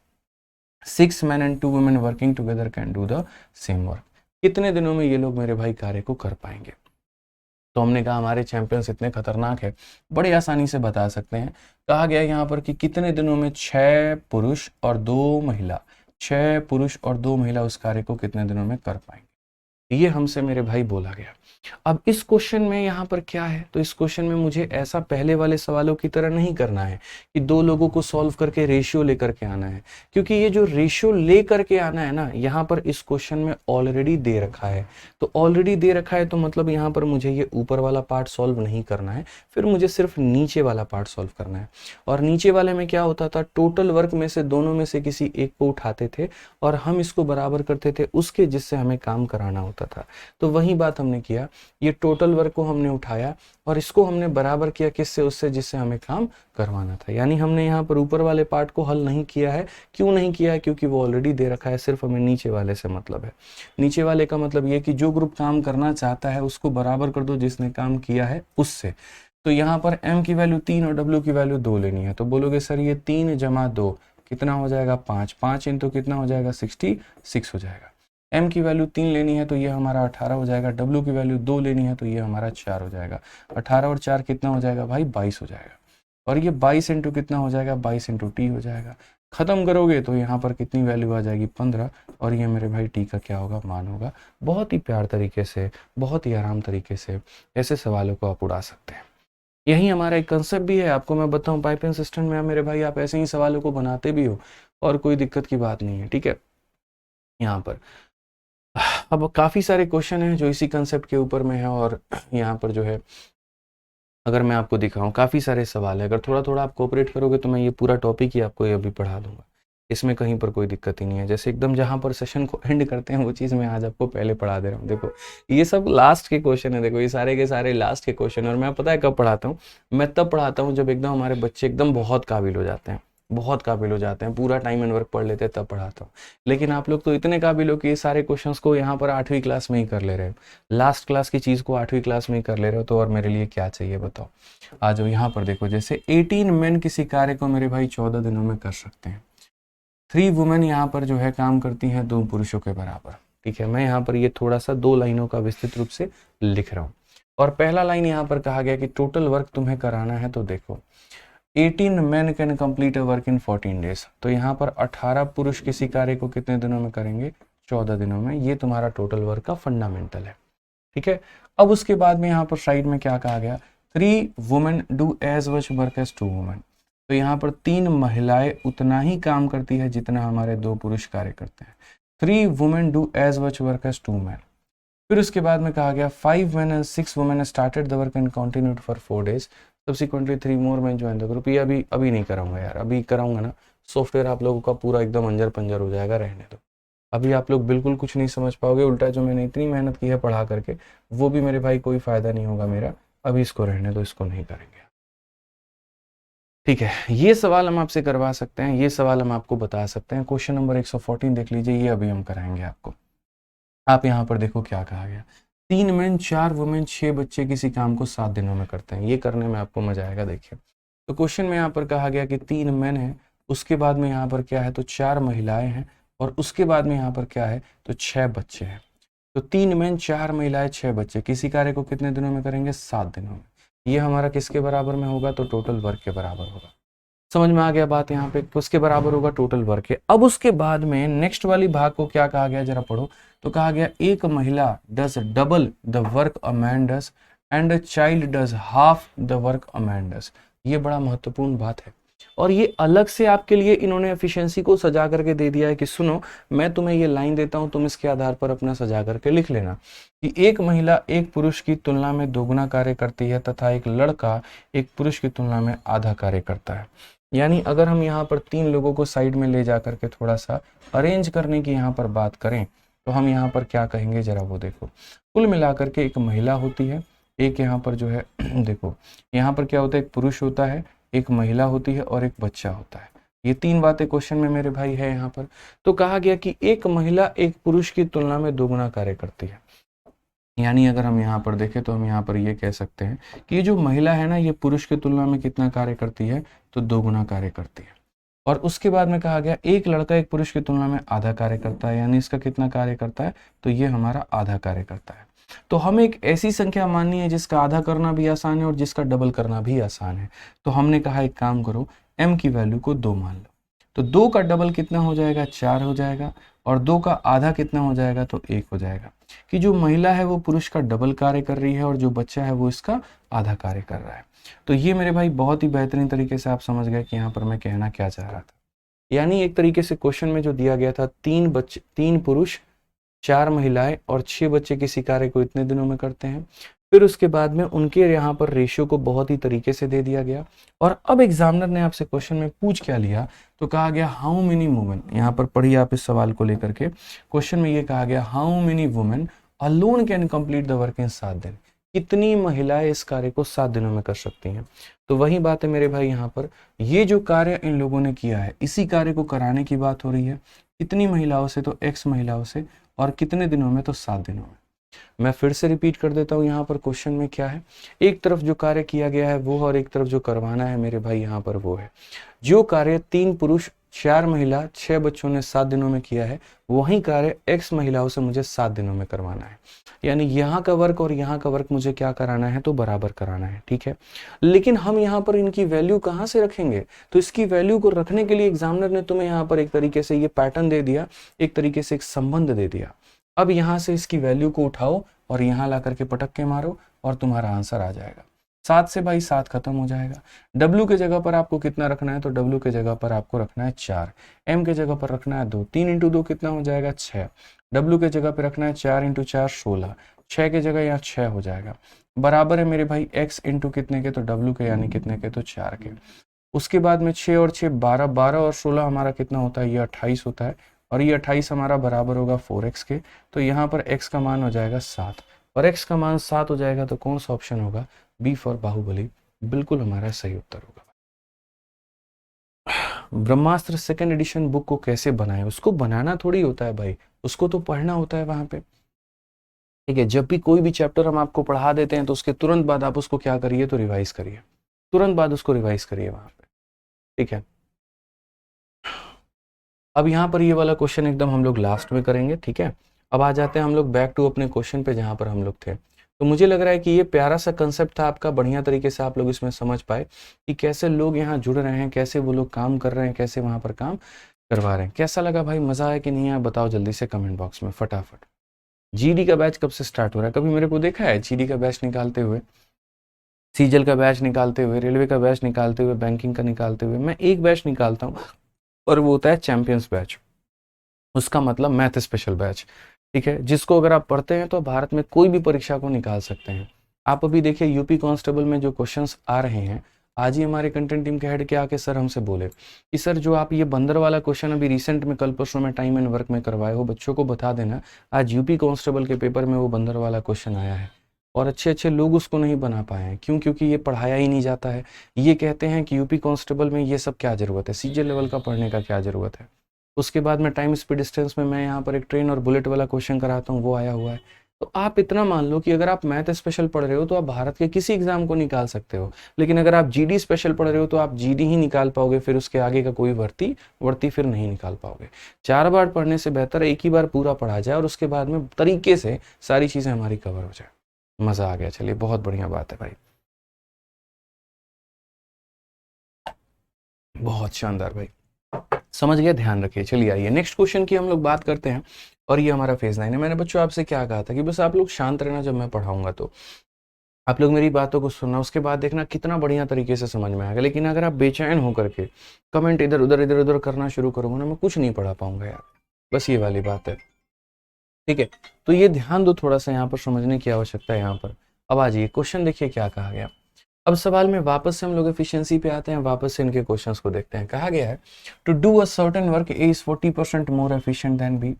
6 men and 2 women working together can do the same work. कितने दिनों में ये लोग मेरे भाई कार्य को कर पाएंगे। तो हमने कहा हमारे चैंपियंस इतने खतरनाक है, बड़े आसानी से बता सकते हैं। कहा गया यहाँ पर कि कितने दिनों में 6 पुरुष और 2 महिला, 6 पुरुष और 2 महिला उस कार्य को कितने दिनों में कर पाएंगे। ये हमसे मेरे भाई बोला गया। अब इस क्वेश्चन में यहाँ पर क्या है, तो इस क्वेश्चन में मुझे ऐसा पहले वाले सवालों की तरह नहीं करना है कि दो लोगों को सॉल्व करके रेशियो लेकर के आना है, क्योंकि ये जो रेशियो लेकर के आना है ना, यहाँ पर इस क्वेश्चन में ऑलरेडी दे रखा है। तो ऑलरेडी दे रखा है तो मतलब यहाँ पर मुझे ये ऊपर वाला पार्ट सॉल्व नहीं करना है, फिर मुझे सिर्फ नीचे वाला पार्ट सॉल्व करना है। और नीचे वाले में क्या होता था, टोटल वर्क में से दोनों में से किसी एक को उठाते थे और हम इसको बराबर करते थे उसके जिससे हमें काम कराना होता था। तो वही बात हमने किया, ये टोटल वर्क को हमने उठाया और इसको हमने बराबर किया किससे, उससे जिससे हमें काम करवाना था। यानी हमने यहाँ पर ऊपर वाले पार्ट को हल नहीं किया है। क्यों नहीं किया है, क्योंकि वो ऑलरेडी दे रखा है, सिर्फ हमें नीचे वाले से मतलब है। नीचे वाले का मतलब ये कि जो ग्रुप काम करना चाहता है उसको बराबर कर दो जिसने काम किया है उससे। तो यहाँ पर m की वैल्यू 3 और w की वैल्यू 2 लेनी है। तो बोलोगे सर ये 3 जमा 2 कितना हो जाएगा 5, 5 इंटू कितना हो जाएगा 66 हो जाएगा। m की वैल्यू 3 लेनी है तो ये हमारा 18 हो जाएगा। w की वैल्यू 2 लेनी है तो ये हमारा 4 हो जाएगा। 18 और 4 कितना हो जाएगा भाई 22 हो जाएगा। और ये 22 इंटू कितना हो जाएगा 22 इंटू टी हो जाएगा। खत्म करोगे तो यहाँ पर कितनी वैल्यू आ जाएगी 15, और ये मेरे भाई टी का क्या होगा मान होगा। बहुत ही प्यार तरीके से, बहुत ही आराम तरीके से ऐसे सवालों को आप उड़ा सकते हैं। यही हमारा एक कंसेप्ट भी है। आपको मैं बताऊं पाइपिंग सिस्टम में मेरे भाई आप ऐसे ही सवालों को बनाते भी हो और कोई दिक्कत की बात नहीं है, ठीक है। यहाँ पर अब काफ़ी सारे क्वेश्चन हैं जो इसी कंसेप्ट के ऊपर में है, और यहाँ पर जो है अगर मैं आपको दिखाऊं काफ़ी सारे सवाल है। अगर थोड़ा थोड़ा आप कोऑपरेट करोगे तो मैं ये पूरा टॉपिक ही आपको ये अभी पढ़ा दूंगा, इसमें कहीं पर कोई दिक्कत ही नहीं है। जैसे एकदम जहाँ पर सेशन को एंड करते हैं वो चीज़ मैं आज आपको पहले पढ़ा दे रहा हूँ। देखो ये सब लास्ट के क्वेश्चन है, देखो ये सारे के सारे लास्ट के क्वेश्चन। और मैं पता है कब पढ़ाता हूँ, मैं तब पढ़ाता हूँ जब एकदम हमारे बच्चे एकदम बहुत काबिल हो जाते हैं, बहुत काबिल हो जाते हैं, पूरा टाइम एंड वर्क पढ़ लेते हैं, तब पढ़ाता हूँ। लेकिन आप लोग तो इतने काबिल हो कि ये सारे क्वेश्चंस को यहाँ पर 8वीं क्लास में ही कर ले रहे हो, लास्ट क्लास की चीज़ को 8वीं क्लास में ही कर ले रहे हो। तो और मेरे लिए क्या चाहिए बताओ। आ जाओ यहाँ पर देखो, जैसे 18 मेन किसी कार्य को मेरे भाई 14 दिनों में कर सकते हैं। 3 वुमेन यहाँ पर जो है काम करती हैं 2 पुरुषों के बराबर, ठीक है। मैं यहाँ पर ये थोड़ा सा 2 लाइनों का विस्तृत रूप से लिख रहा हूँ। और पहला लाइन यहाँ पर कहा गया कि टोटल वर्क तुम्हें कराना है, तो देखो 18 men can complete a work in 14 days. तो यहाँ पर 18 पुरुष किसी कार्य को कितने दिनों में करेंगे 14 दिनों में। ये तुम्हारा टोटल वर्क का फंडामेंटल है, ठीक है। अब उसके बाद में यहाँ पर साइड में क्या कहा गया, 3 women do as much work as 2 women. तो यहाँ पर 3 महिलाएं उतना ही काम करती है जितना हमारे 2 पुरुष कार्य करते हैं। 3 women do as much work as 2 man. फिर उसके बाद में कहा गया 5 men and 6 women started the work and continued for 4 days. Subsequently 3 more men joined the group. ये अभी नहीं कराऊंगा यार, अभी कराऊंगा ना सॉफ्टवेयर आप लोगों का पूरा एकदम अंजर पंजर हो जाएगा, रहने दो। अभी आप लोग बिल्कुल कुछ नहीं समझ पाओगे, उल्टा जो मैंने इतनी मेहनत की है पढ़ा करके वो भी मेरे भाई कोई फायदा नहीं होगा मेरा। अभी इसको रहने दो, इसको नहीं करेंगे, ठीक है। ये सवाल हम आपसे करवा सकते हैं, ये सवाल हम आपको बता सकते हैं। क्वेश्चन नंबर 114 देख लीजिए, ये अभी हम कराएंगे आपको। आप यहाँ पर देखो क्या कहा गया, 3 men 4 वुमेन 6 बच्चे किसी काम को 7 दिनों में करते हैं। ये करने में आपको मजा आएगा। देखिए तो क्वेश्चन में यहाँ पर कहा गया कि 3 men है, उसके बाद में यहाँ पर क्या है तो 4 महिलाएं हैं, और उसके बाद में यहाँ पर क्या है तो 6 बच्चे हैं। तो 3 men 4 महिलाएं 6 बच्चे किसी कार्य को कितने दिनों में करेंगे 7 दिनों में। ये हमारा किसके बराबर में होगा तो टोटल वर्क के बराबर होगा। समझ में आ गया बात, यहाँ पे उसके बराबर होगा टोटल वर्क के। अब उसके बाद में नेक्स्ट वाली भाग को क्या कहा गया जरा पढ़ो। तो कहा गया एक महिला does double the work a man does and a child does half the work a man does. ये बड़ा महत्वपूर्ण बात है, और ये अलग से आपके लिए इन्होंने एफिशिएंसी को सजा करके दे दिया है कि सुनो मैं तुम्हें ये लाइन देता हूं, तुम इसके आधार पर अपना सजा करके लिख लेना कि एक महिला एक पुरुष की तुलना में दोगुना कार्य करती है तथा एक लड़का एक पुरुष की तुलना में आधा कार्य करता है। यानी अगर हम यहाँ पर 3 लोगों को साइड में ले जा करके थोड़ा सा अरेंज करने की यहाँ पर बात करें तो हम यहाँ पर क्या कहेंगे जरा वो देखो। कुल मिलाकर के एक महिला होती है, एक यहाँ पर जो है देखो यहाँ पर क्या होता है एक पुरुष होता है, एक महिला होती है और एक बच्चा होता है। ये 3 बातें क्वेश्चन में मेरे भाई है यहाँ पर। तो कहा गया कि एक महिला एक पुरुष की तुलना में दोगुना कार्य करती है। यानी अगर हम यहाँ पर देखें तो हम यहाँ पर ये कह सकते हैं कि ये जो महिला है ना ये पुरुष की तुलना में कितना कार्य करती है तो दोगुना कार्य करती है। और उसके बाद में कहा गया एक लड़का एक पुरुष की तुलना में आधा कार्य करता है, यानी इसका कितना कार्य करता है तो ये हमारा आधा कार्य करता है। तो हमें एक ऐसी संख्या माननी है जिसका आधा करना भी आसान है और जिसका डबल करना भी आसान है। तो हमने कहा एक काम करो m की वैल्यू को 2 मान लो। तो 2 का डबल कितना हो जाएगा, 4 हो जाएगा, और 2 का आधा कितना हो जाएगा, तो 1 हो जाएगा। कि जो महिला है वो पुरुष का डबल कार्य कर रही है और जो बच्चा है वो इसका आधा कार्य कर रहा है। तो ये मेरे भाई बहुत ही बेहतरीन तरीके से आप समझ गए कि यहाँ पर मैं कहना क्या चाह रहा था। यानी एक तरीके से क्वेश्चन में जो दिया गया था, 3 पुरुष 4 महिलाएं और 6 बच्चे किसी कार्य को इतने दिनों में करते हैं। फिर उसके बाद में उनके यहाँ पर रेशियो को बहुत ही तरीके से दे दिया गया। और अब एग्जामिनर ने आपसे क्वेश्चन में पूछ क्या लिया, तो कहा गया हाउ मेनी वुमेन, यहाँ पर पढ़िए आप इस सवाल को लेकर के। क्वेश्चन में ये कहा गया how many women alone can complete the work in 7 दिन, कितनी महिलाएं इस कार्य को 7 दिनों में कर सकती हैं। तो वही बात है मेरे भाई, यहाँ पर ये जो कार्य इन लोगों ने किया है, इसी कार्य को कराने की बात हो रही है। कितनी महिलाओं से, तो x महिलाओं से, और कितने दिनों में, तो 7 दिनों में। मैं फिर से रिपीट कर देता हूँ, यहाँ पर क्वेश्चन में क्या है, एक तरफ जो कार्य किया गया है वो, और एक तरफ जो करवाना है मेरे भाई यहाँ पर वो है। जो कार्य 3 पुरुष 4 महिला 6 बच्चों ने 7 दिनों में किया है, वही कार्य x महिलाओं से मुझे 7 दिनों में करवाना है। यानी यहाँ का वर्क और यहाँ का वर्क मुझे क्या कराना है, तो बराबर कराना है, ठीक है। लेकिन हम यहाँ पर इनकी वैल्यू कहाँ से रखेंगे, तो इसकी वैल्यू को रखने के लिए एग्जामिनर ने तुम्हें यहाँ पर एक तरीके से ये पैटर्न दे दिया, एक तरीके से एक संबंध दे दिया। अब यहाँ से इसकी वैल्यू को उठाओ और यहाँ ला करके पटक के मारो और तुम्हारा आंसर आ जाएगा। 7 से भाई 7 खत्म हो जाएगा। W के जगह पर आपको कितना रखना है, तो W के जगह पर आपको रखना है 4, M के जगह पर रखना है 2, 3 इंटू 2 कितना हो जाएगा, 6, W के जगह पर रखना है 4 इंटू 4 16, 6 के जगह यहाँ 6 हो जाएगा, बराबर है मेरे भाई x इंटू कितने के, तो W के, यानी कितने के, तो 4 के। उसके बाद में 6 और 6 12, 12 और 16 हमारा कितना होता है, ये 28 होता है, और ये 28 हमारा बराबर होगा 4x के। तो यहाँ पर x का मान हो जाएगा 7, और x का मान 7 हो जाएगा, तो कौन सा ऑप्शन होगा, बी फॉर बाहुबली, बिल्कुल हमारा सही उत्तर होगा। ब्रह्मास्त्र सेकंड एडिशन बुक को कैसे बनाएं, उसको बनाना थोड़ी होता है भाई, उसको तो पढ़ना होता है वहां पे, ठीक है। जब भी कोई भी चैप्टर हम आपको पढ़ा देते हैं तो उसके तुरंत बाद आप उसको क्या करिए, तो रिवाइज करिए, तुरंत बाद उसको रिवाइज करिए वहां पे, ठीक है। अब यहाँ पर ये वाला क्वेश्चन एकदम हम लोग लास्ट में करेंगे, ठीक है। अब आ जाते हैं हम लोग बैक टू अपने क्वेश्चन पे जहाँ पर हम लोग थे। तो मुझे लग रहा है कि ये प्यारा सा कंसेप्ट था आपका, बढ़िया तरीके से आप लोग इसमें समझ पाए कि कैसे लोग यहाँ जुड़ रहे हैं, कैसे वो लोग काम कर रहे हैं, कैसे वहाँ पर काम करवा रहे हैं। कैसा लगा भाई, मजा आया कि नहीं आया, बताओ जल्दी से कमेंट बॉक्स में फटाफट। जीडी का बैच कब से स्टार्ट हो रहा है, कभी मेरे को देखा है जीडी का बैच निकालते हुए, सीजल का बैच निकालते हुए, रेलवे का बैच निकालते हुए, बैंकिंग का निकालते हुए? मैं एक बैच निकालता हूँ और वो होता है चैंपियंस बैच, उसका मतलब मैथ स्पेशल बैच, ठीक है, जिसको अगर आप पढ़ते हैं तो भारत में कोई भी परीक्षा को निकाल सकते हैं। आप अभी देखिए यूपी कांस्टेबल में जो क्वेश्चंस आ रहे हैं, आज ही हमारे कंटेंट टीम के हेड के आके सर हमसे बोले कि सर जो आप ये बंदर वाला क्वेश्चन अभी रिसेंट में कल परसों में टाइम एंड वर्क में करवाए हो, बच्चों को बता देना आज यूपी कांस्टेबल के पेपर में वो बंदर वाला क्वेश्चन आया है और अच्छे अच्छे लोग उसको नहीं बना पाए हैं। क्यों? क्योंकि ये पढ़ाया ही नहीं जाता है। ये कहते हैं कि यूपी कांस्टेबल में ये सब क्या ज़रूरत है, सीजे लेवल का पढ़ने का क्या ज़रूरत है। उसके बाद में टाइम स्पीड डिस्टेंस में मैं यहाँ पर एक ट्रेन और बुलेट वाला क्वेश्चन कराता हूँ, वो आया हुआ है। तो आप इतना मान लो कि अगर आप मैथ स्पेशल पढ़ रहे हो तो आप भारत के किसी एग्जाम को निकाल सकते हो, लेकिन अगर आप जीडी स्पेशल पढ़ रहे हो तो आप जीडी ही निकाल पाओगे, फिर उसके आगे का कोई वर्ती फिर नहीं निकाल पाओगे। 4 बार पढ़ने से बेहतर एक ही बार पूरा पढ़ा जाए और उसके बाद में तरीके से सारी चीज़ें हमारी कवर हो जाए। मज़ा आ गया, चलिए बहुत बढ़िया बात है भाई, बहुत शानदार भाई, समझ गया, ध्यान रखिए। चलिए आइए नेक्स्ट क्वेश्चन की हम लोग बात करते हैं, और ये हमारा फेज 9 है। मैंने बच्चों आपसे क्या कहा था कि बस आप लोग शांत रहना, जब मैं पढ़ाऊंगा तो आप लोग मेरी बातों को सुनना, उसके बाद देखना कितना बढ़िया तरीके से समझ में आएगा। लेकिन अगर आप बेचैन होकर के कमेंट इधर उधर करना शुरू करोगे ना, मैं कुछ नहीं पढ़ा पाऊंगा यार, बस ये वाली बात है, ठीक है। तो ये ध्यान दो, थोड़ा सा यहाँ पर समझने की आवश्यकता है यहाँ पर। अब आ जाइए क्वेश्चन देखिए क्या कहा गया। अब सवाल में वापस से हम लोग एफिशिएंसी पे आते हैं, वापस से इनके क्वेश्चंस को देखते हैं। कहा गया है to do a certain work A is 40% more efficient than B,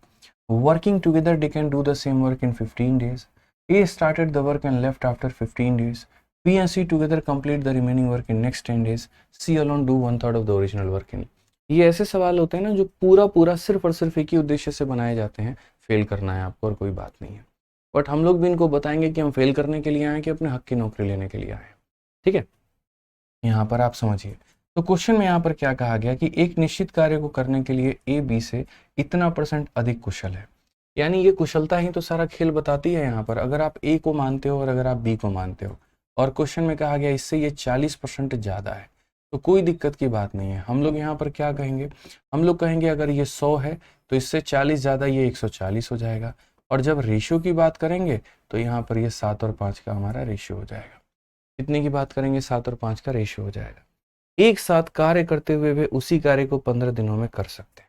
working together they can do the same work in 15 days, A started the work and left after 15 days, B and C together complete the remaining work in next 10 days, C alone do 1/3 of the original work in. ये ऐसे सवाल होते हैं ना जो पूरा सिर्फ और सिर्फ एक ही उद्देश्य से बनाए जाते हैं, फेल करना है आपको और कोई बात नहीं है। बट हम लोग भी इनको बताएंगे कि हम फेल करने के लिए आए कि अपने हक की नौकरी लेने के लिए आए, ठीक है। यहाँ पर आप समझिए, तो क्वेश्चन में यहाँ पर क्या कहा गया कि एक निश्चित कार्य को करने के लिए ए बी से इतना % अधिक कुशल है। यानी ये कुशलता ही तो सारा खेल बताती है यहाँ पर, अगर आप ए को मानते हो और अगर आप बी को मानते हो, और क्वेश्चन में कहा गया इससे ये 40% ज़्यादा है। तो कोई दिक्कत की बात नहीं है। हम लोग यहाँ पर क्या कहेंगे, हम लोग कहेंगे अगर ये 100 है तो इससे 40 ज़्यादा ये 140 हो जाएगा। और जब रेशियो की बात करेंगे तो यहाँ पर ये 7 और 5 का हमारा रेशियो हो जाएगा। कितने की बात करेंगे, 7 और 5 का रेशियो हो जाएगा। एक साथ कार्य करते हुए वे उसी कार्य को 15 दिनों में कर सकते हैं।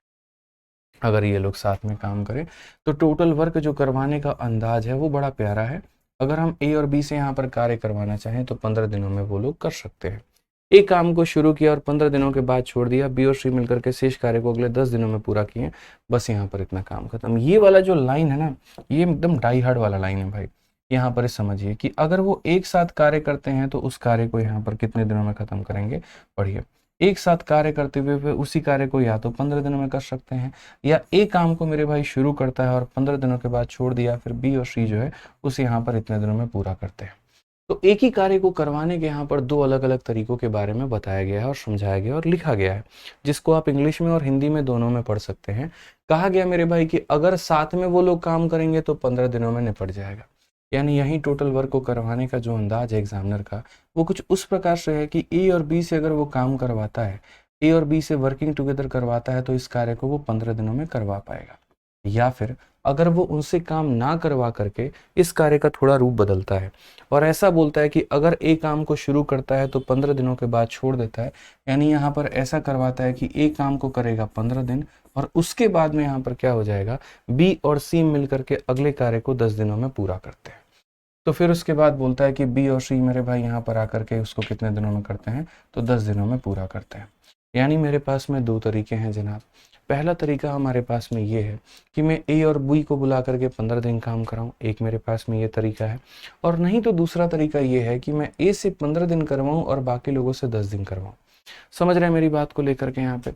अगर ये लोग साथ में काम करें तो टोटल वर्क जो करवाने का अंदाज है वो बड़ा प्यारा है। अगर हम ए और बी से यहाँ पर कार्य करवाना चाहें तो 15 दिनों में वो लोग कर सकते हैं। एक काम को शुरू किया और 15 दिनों के बाद छोड़ दिया, बी और सी मिलकर के शेष कार्य को अगले 10 दिनों में पूरा किए, बस यहाँ पर इतना काम खत्म। ये वाला जो लाइन है ना, ये एकदम डाई हार्ड वाला लाइन है भाई। यहाँ पर समझिए कि अगर वो एक साथ कार्य करते हैं तो उस कार्य को यहाँ पर कितने दिनों में खत्म करेंगे। पढ़िए, एक साथ कार्य करते हुए वे उसी कार्य को या तो 15 दिनों में कर सकते हैं, या एक काम को मेरे भाई शुरू करता है और 15 दिनों के बाद छोड़ दिया, फिर बी और सी जो है उसे यहाँ पर इतने दिनों में पूरा करते हैं। तो एक ही कार्य को करवाने के यहाँ पर दो अलग अलग तरीकों के बारे में बताया गया है और समझाया गया और लिखा गया है, जिसको आप इंग्लिश में और हिंदी में दोनों में पढ़ सकते हैं। कहा गया मेरे भाई कि अगर साथ में वो लोग काम करेंगे तो 15 दिनों में निपट जाएगा। यानी यही टोटल वर्क को करवाने का जो अंदाज है एग्जामिनर का, वो कुछ उस प्रकार से है कि ए और बी से अगर वो काम करवाता है, ए और बी से वर्किंग टुगेदर करवाता है, तो इस कार्य को वो 15 दिनों में करवा पाएगा। या फिर अगर वो उनसे काम ना करवा करके इस कार्य का थोड़ा रूप बदलता है और ऐसा बोलता है कि अगर ए काम को शुरू करता है तो 15 दिनों के बाद छोड़ देता है, यानी यहाँ पर ऐसा करवाता है कि ए काम को करेगा 15 दिन और उसके बाद में यहाँ पर क्या हो जाएगा, बी और सी मिलकर के अगले कार्य को 10 दिनों में पूरा करते हैं। तो फिर उसके बाद बोलता है कि बी और सी मेरे भाई यहाँ पर आकर के उसको कितने दिनों में करते हैं, तो 10 दिनों में पूरा करते हैं। यानी मेरे पास में दो तरीके हैं जनाब। पहला तरीका हमारे पास में ये है कि मैं ए और बी को बुला करके 15 दिन काम कराऊं, एक मेरे पास में ये तरीका है। और नहीं तो दूसरा तरीका ये है कि मैं ए से 15 दिन करवाऊं और बाकी लोगों से 10 दिन करवाऊं। समझ रहे हैं मेरी बात को लेकर के यहाँ पे।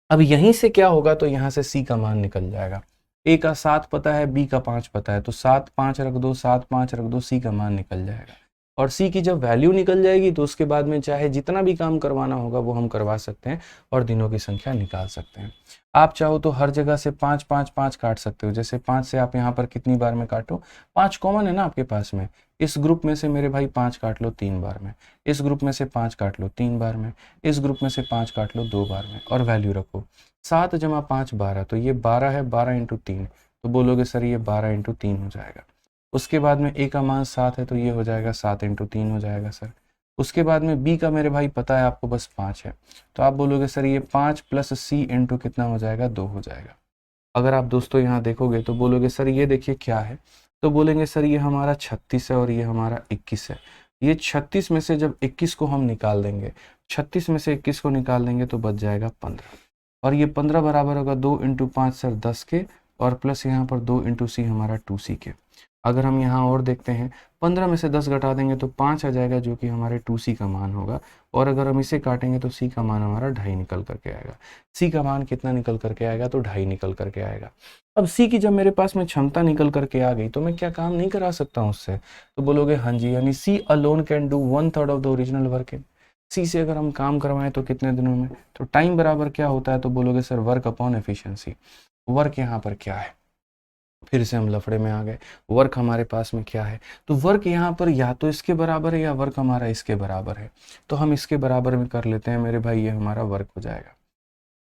अब यहीं से क्या होगा, तो यहाँ से सी का मान निकल जाएगा। ए का 7 पता है, बी का 5 पता है, तो 7 5 रख दो, 7 5 रख दो, सी का मान निकल जाएगा। और सी की जब वैल्यू निकल जाएगी तो उसके बाद में चाहे जितना भी काम करवाना होगा वो हम करवा सकते हैं और दिनों की संख्या निकाल सकते हैं। आप चाहो तो हर जगह से 5 5 5 काट सकते हो। जैसे 5 से आप यहाँ पर कितनी बार में काटो, 5 कॉमन है ना आपके पास में। इस ग्रुप में से मेरे भाई 5 काट लो 3 बार में, इस ग्रुप में से 5 काट लो 3 बार में, इस ग्रुप में से 5 काट लो 2 बार में, और वैल्यू रखो 7 जमा 5 12, तो ये 12 है, 12 इंटू 3, तो बोलोगे सर ये 12 इंटू 3 हो जाएगा। उसके बाद में ए का मान 7 है, तो ये हो जाएगा 7 इंटू 3 हो जाएगा सर। उसके बाद में बी का मेरे भाई पता है आपको बस 5 है, तो आप बोलोगे सर ये 5 प्लस सी इंटू कितना हो जाएगा, 2 हो जाएगा। अगर आप दोस्तों यहाँ देखोगे तो बोलोगे सर ये देखिए क्या है, तो बोलेंगे सर ये हमारा 36 है और ये हमारा 21 है। ये 36 में से जब 21 को हम निकाल देंगे, 36 में से 21 को निकाल देंगे तो बच जाएगा 15, और ये 15 बराबर होगा 2 इंटू 5 सर 10 के, और प्लस यहाँ पर 2 इंटू सी हमारा 2c के। अगर हम यहाँ और देखते हैं, 15 में से 10 घटा देंगे तो 5 आ जाएगा, जो कि हमारे 2c का मान होगा। और अगर हम इसे काटेंगे तो c का मान हमारा 2.5 निकल करके आएगा। c का मान कितना निकल करके आएगा, तो 2.5 निकल करके आएगा। अब c की जब मेरे पास में क्षमता निकल करके आ गई तो मैं क्या काम नहीं करा सकता हूँ उससे, तो बोलोगे हाँ जी, यानी c alone can do 1/3 of the original work in. C से अगर हम काम करवाएं तो कितने दिनों में, तो टाइम बराबर क्या होता है, तो बोलोगे sir work upon efficiency. Work यहाँ पर क्या है, फिर से हम लफड़े में आ गए। वर्क हमारे पास में क्या है, तो वर्क यहाँ पर या तो इसके बराबर है या वर्क हमारा इसके बराबर है, तो हम इसके बराबर में कर लेते हैं मेरे भाई, ये हमारा वर्क हो जाएगा।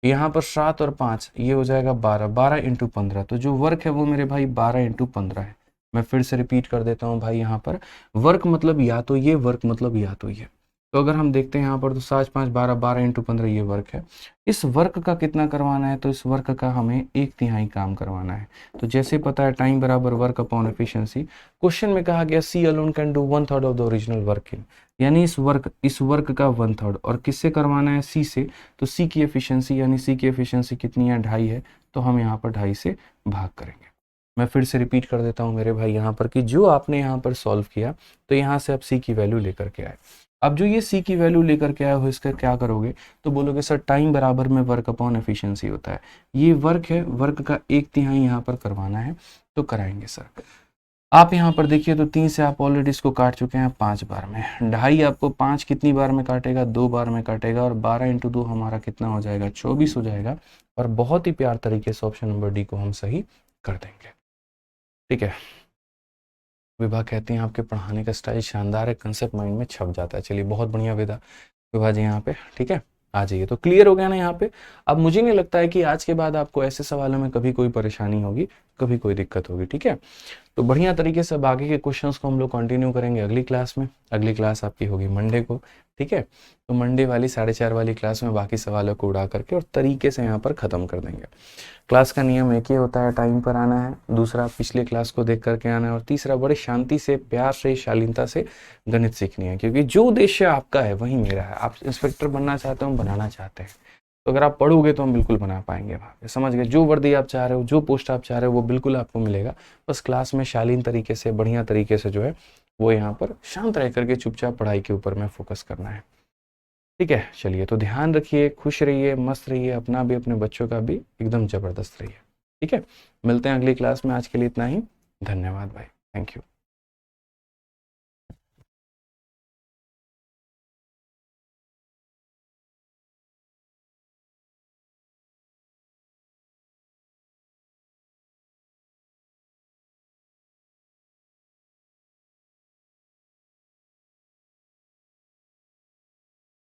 यहाँ पर 7 और 5 ये हो जाएगा 12, 12 इंटू 15, तो जो वर्क है वो मेरे भाई 12 इंटू 15 है। मैं फिर से रिपीट कर देता हूँ भाई, यहाँ पर वर्क मतलब या तो ये, वर्क मतलब या तो ये। तो अगर हम देखते हैं यहाँ पर तो 7 5 12, 12 इंटू 15 ये वर्क है। इस वर्क का कितना करवाना है, तो इस वर्क का हमें 1/3 काम करवाना है। तो जैसे पता है टाइम बराबर वर्क अपॉन एफिशिएंसी, क्वेश्चन में कहा गया C alone can do 1/3 of the original work in, यानी इस वर्क का 1/3, और किससे करवाना है, सी से। तो सी की एफिशिएंसी, यानी सी की एफिशिएंसी कितनी है, 2.5 है, तो हम यहाँ पर 2.5 से भाग करेंगे। मैं फिर से रिपीट कर देता हूँ मेरे भाई यहाँ पर कि जो आपने यहाँ पर सॉल्व किया, तो यहाँ से आप सी की वैल्यू लेकर के आए। अब जो ये सी की वैल्यू लेकर के आए हो, इसका क्या करोगे, तो बोलोगे सर टाइम बराबर में वर्क अपॉन एफिशिएंसी होता है। ये वर्क है, वर्क का 1/3 यहाँ पर करवाना है, तो कराएंगे सर। आप यहाँ पर देखिए तो 3 से आप ऑलरेडी इसको काट चुके हैं 5 बार में। 2.5 आपको 5 कितनी बार में काटेगा, 2 बार में काटेगा, और 12 इंटू 2 हमारा कितना हो जाएगा, 24 हो जाएगा। और बहुत ही प्यार तरीके से ऑप्शन नंबर डी को हम सही कर देंगे। ठीक है, विभा कहते हैं आपके पढ़ाने का स्टाइल शानदार है, कंसेप्ट माइंड में छप जाता है। चलिए बहुत बढ़िया विदा। विभाजी यहाँ पे, ठीक है, आ जाइए। तो क्लियर हो गया ना यहाँ पे। अब मुझे नहीं लगता है कि आज के बाद आपको ऐसे सवालों में कभी कोई परेशानी होगी, कभी कोई दिक्कत होगी, ठीक है। तो बढ़िया तरीके से बाकी के क्वेश्चंस को हम लोग कंटिन्यू करेंगे अगली क्लास में। अगली क्लास आपकी होगी मंडे को, ठीक है। तो मंडे वाली 4:30 वाली क्लास में बाकी सवालों को उड़ा करके और तरीके से यहाँ पर ख़त्म कर देंगे। क्लास का नियम एक ही होता है, टाइम पर आना है, दूसरा पिछले क्लास को देख करके आना है, और तीसरा बड़े शांति से, प्यार से, शालीनता से गणित सीखनी है, क्योंकि जो उद्देश्य आपका है वही मेरा है। आप इंस्पेक्टर बनना चाहते हो, हम बनाना चाहते हैं, तो अगर आप पढ़ोगे तो हम बिल्कुल बना पाएंगे वहाँ पे, समझ गए। जो वर्दी आप चाह रहे हो, जो पोस्ट आप चाह रहे हो, वो बिल्कुल आपको मिलेगा। बस क्लास में शालीन तरीके से, बढ़िया तरीके से जो है वो यहाँ पर शांत रह करके चुपचाप पढ़ाई के ऊपर में फोकस करना है, ठीक है। चलिए, तो ध्यान रखिए, खुश रहिए, मस्त रहिए, अपना भी अपने बच्चों का भी एकदम ज़बरदस्त रहिए, ठीक है। मिलते हैं अगली क्लास में। आज के लिए इतना ही। धन्यवाद भाई, थैंक यू।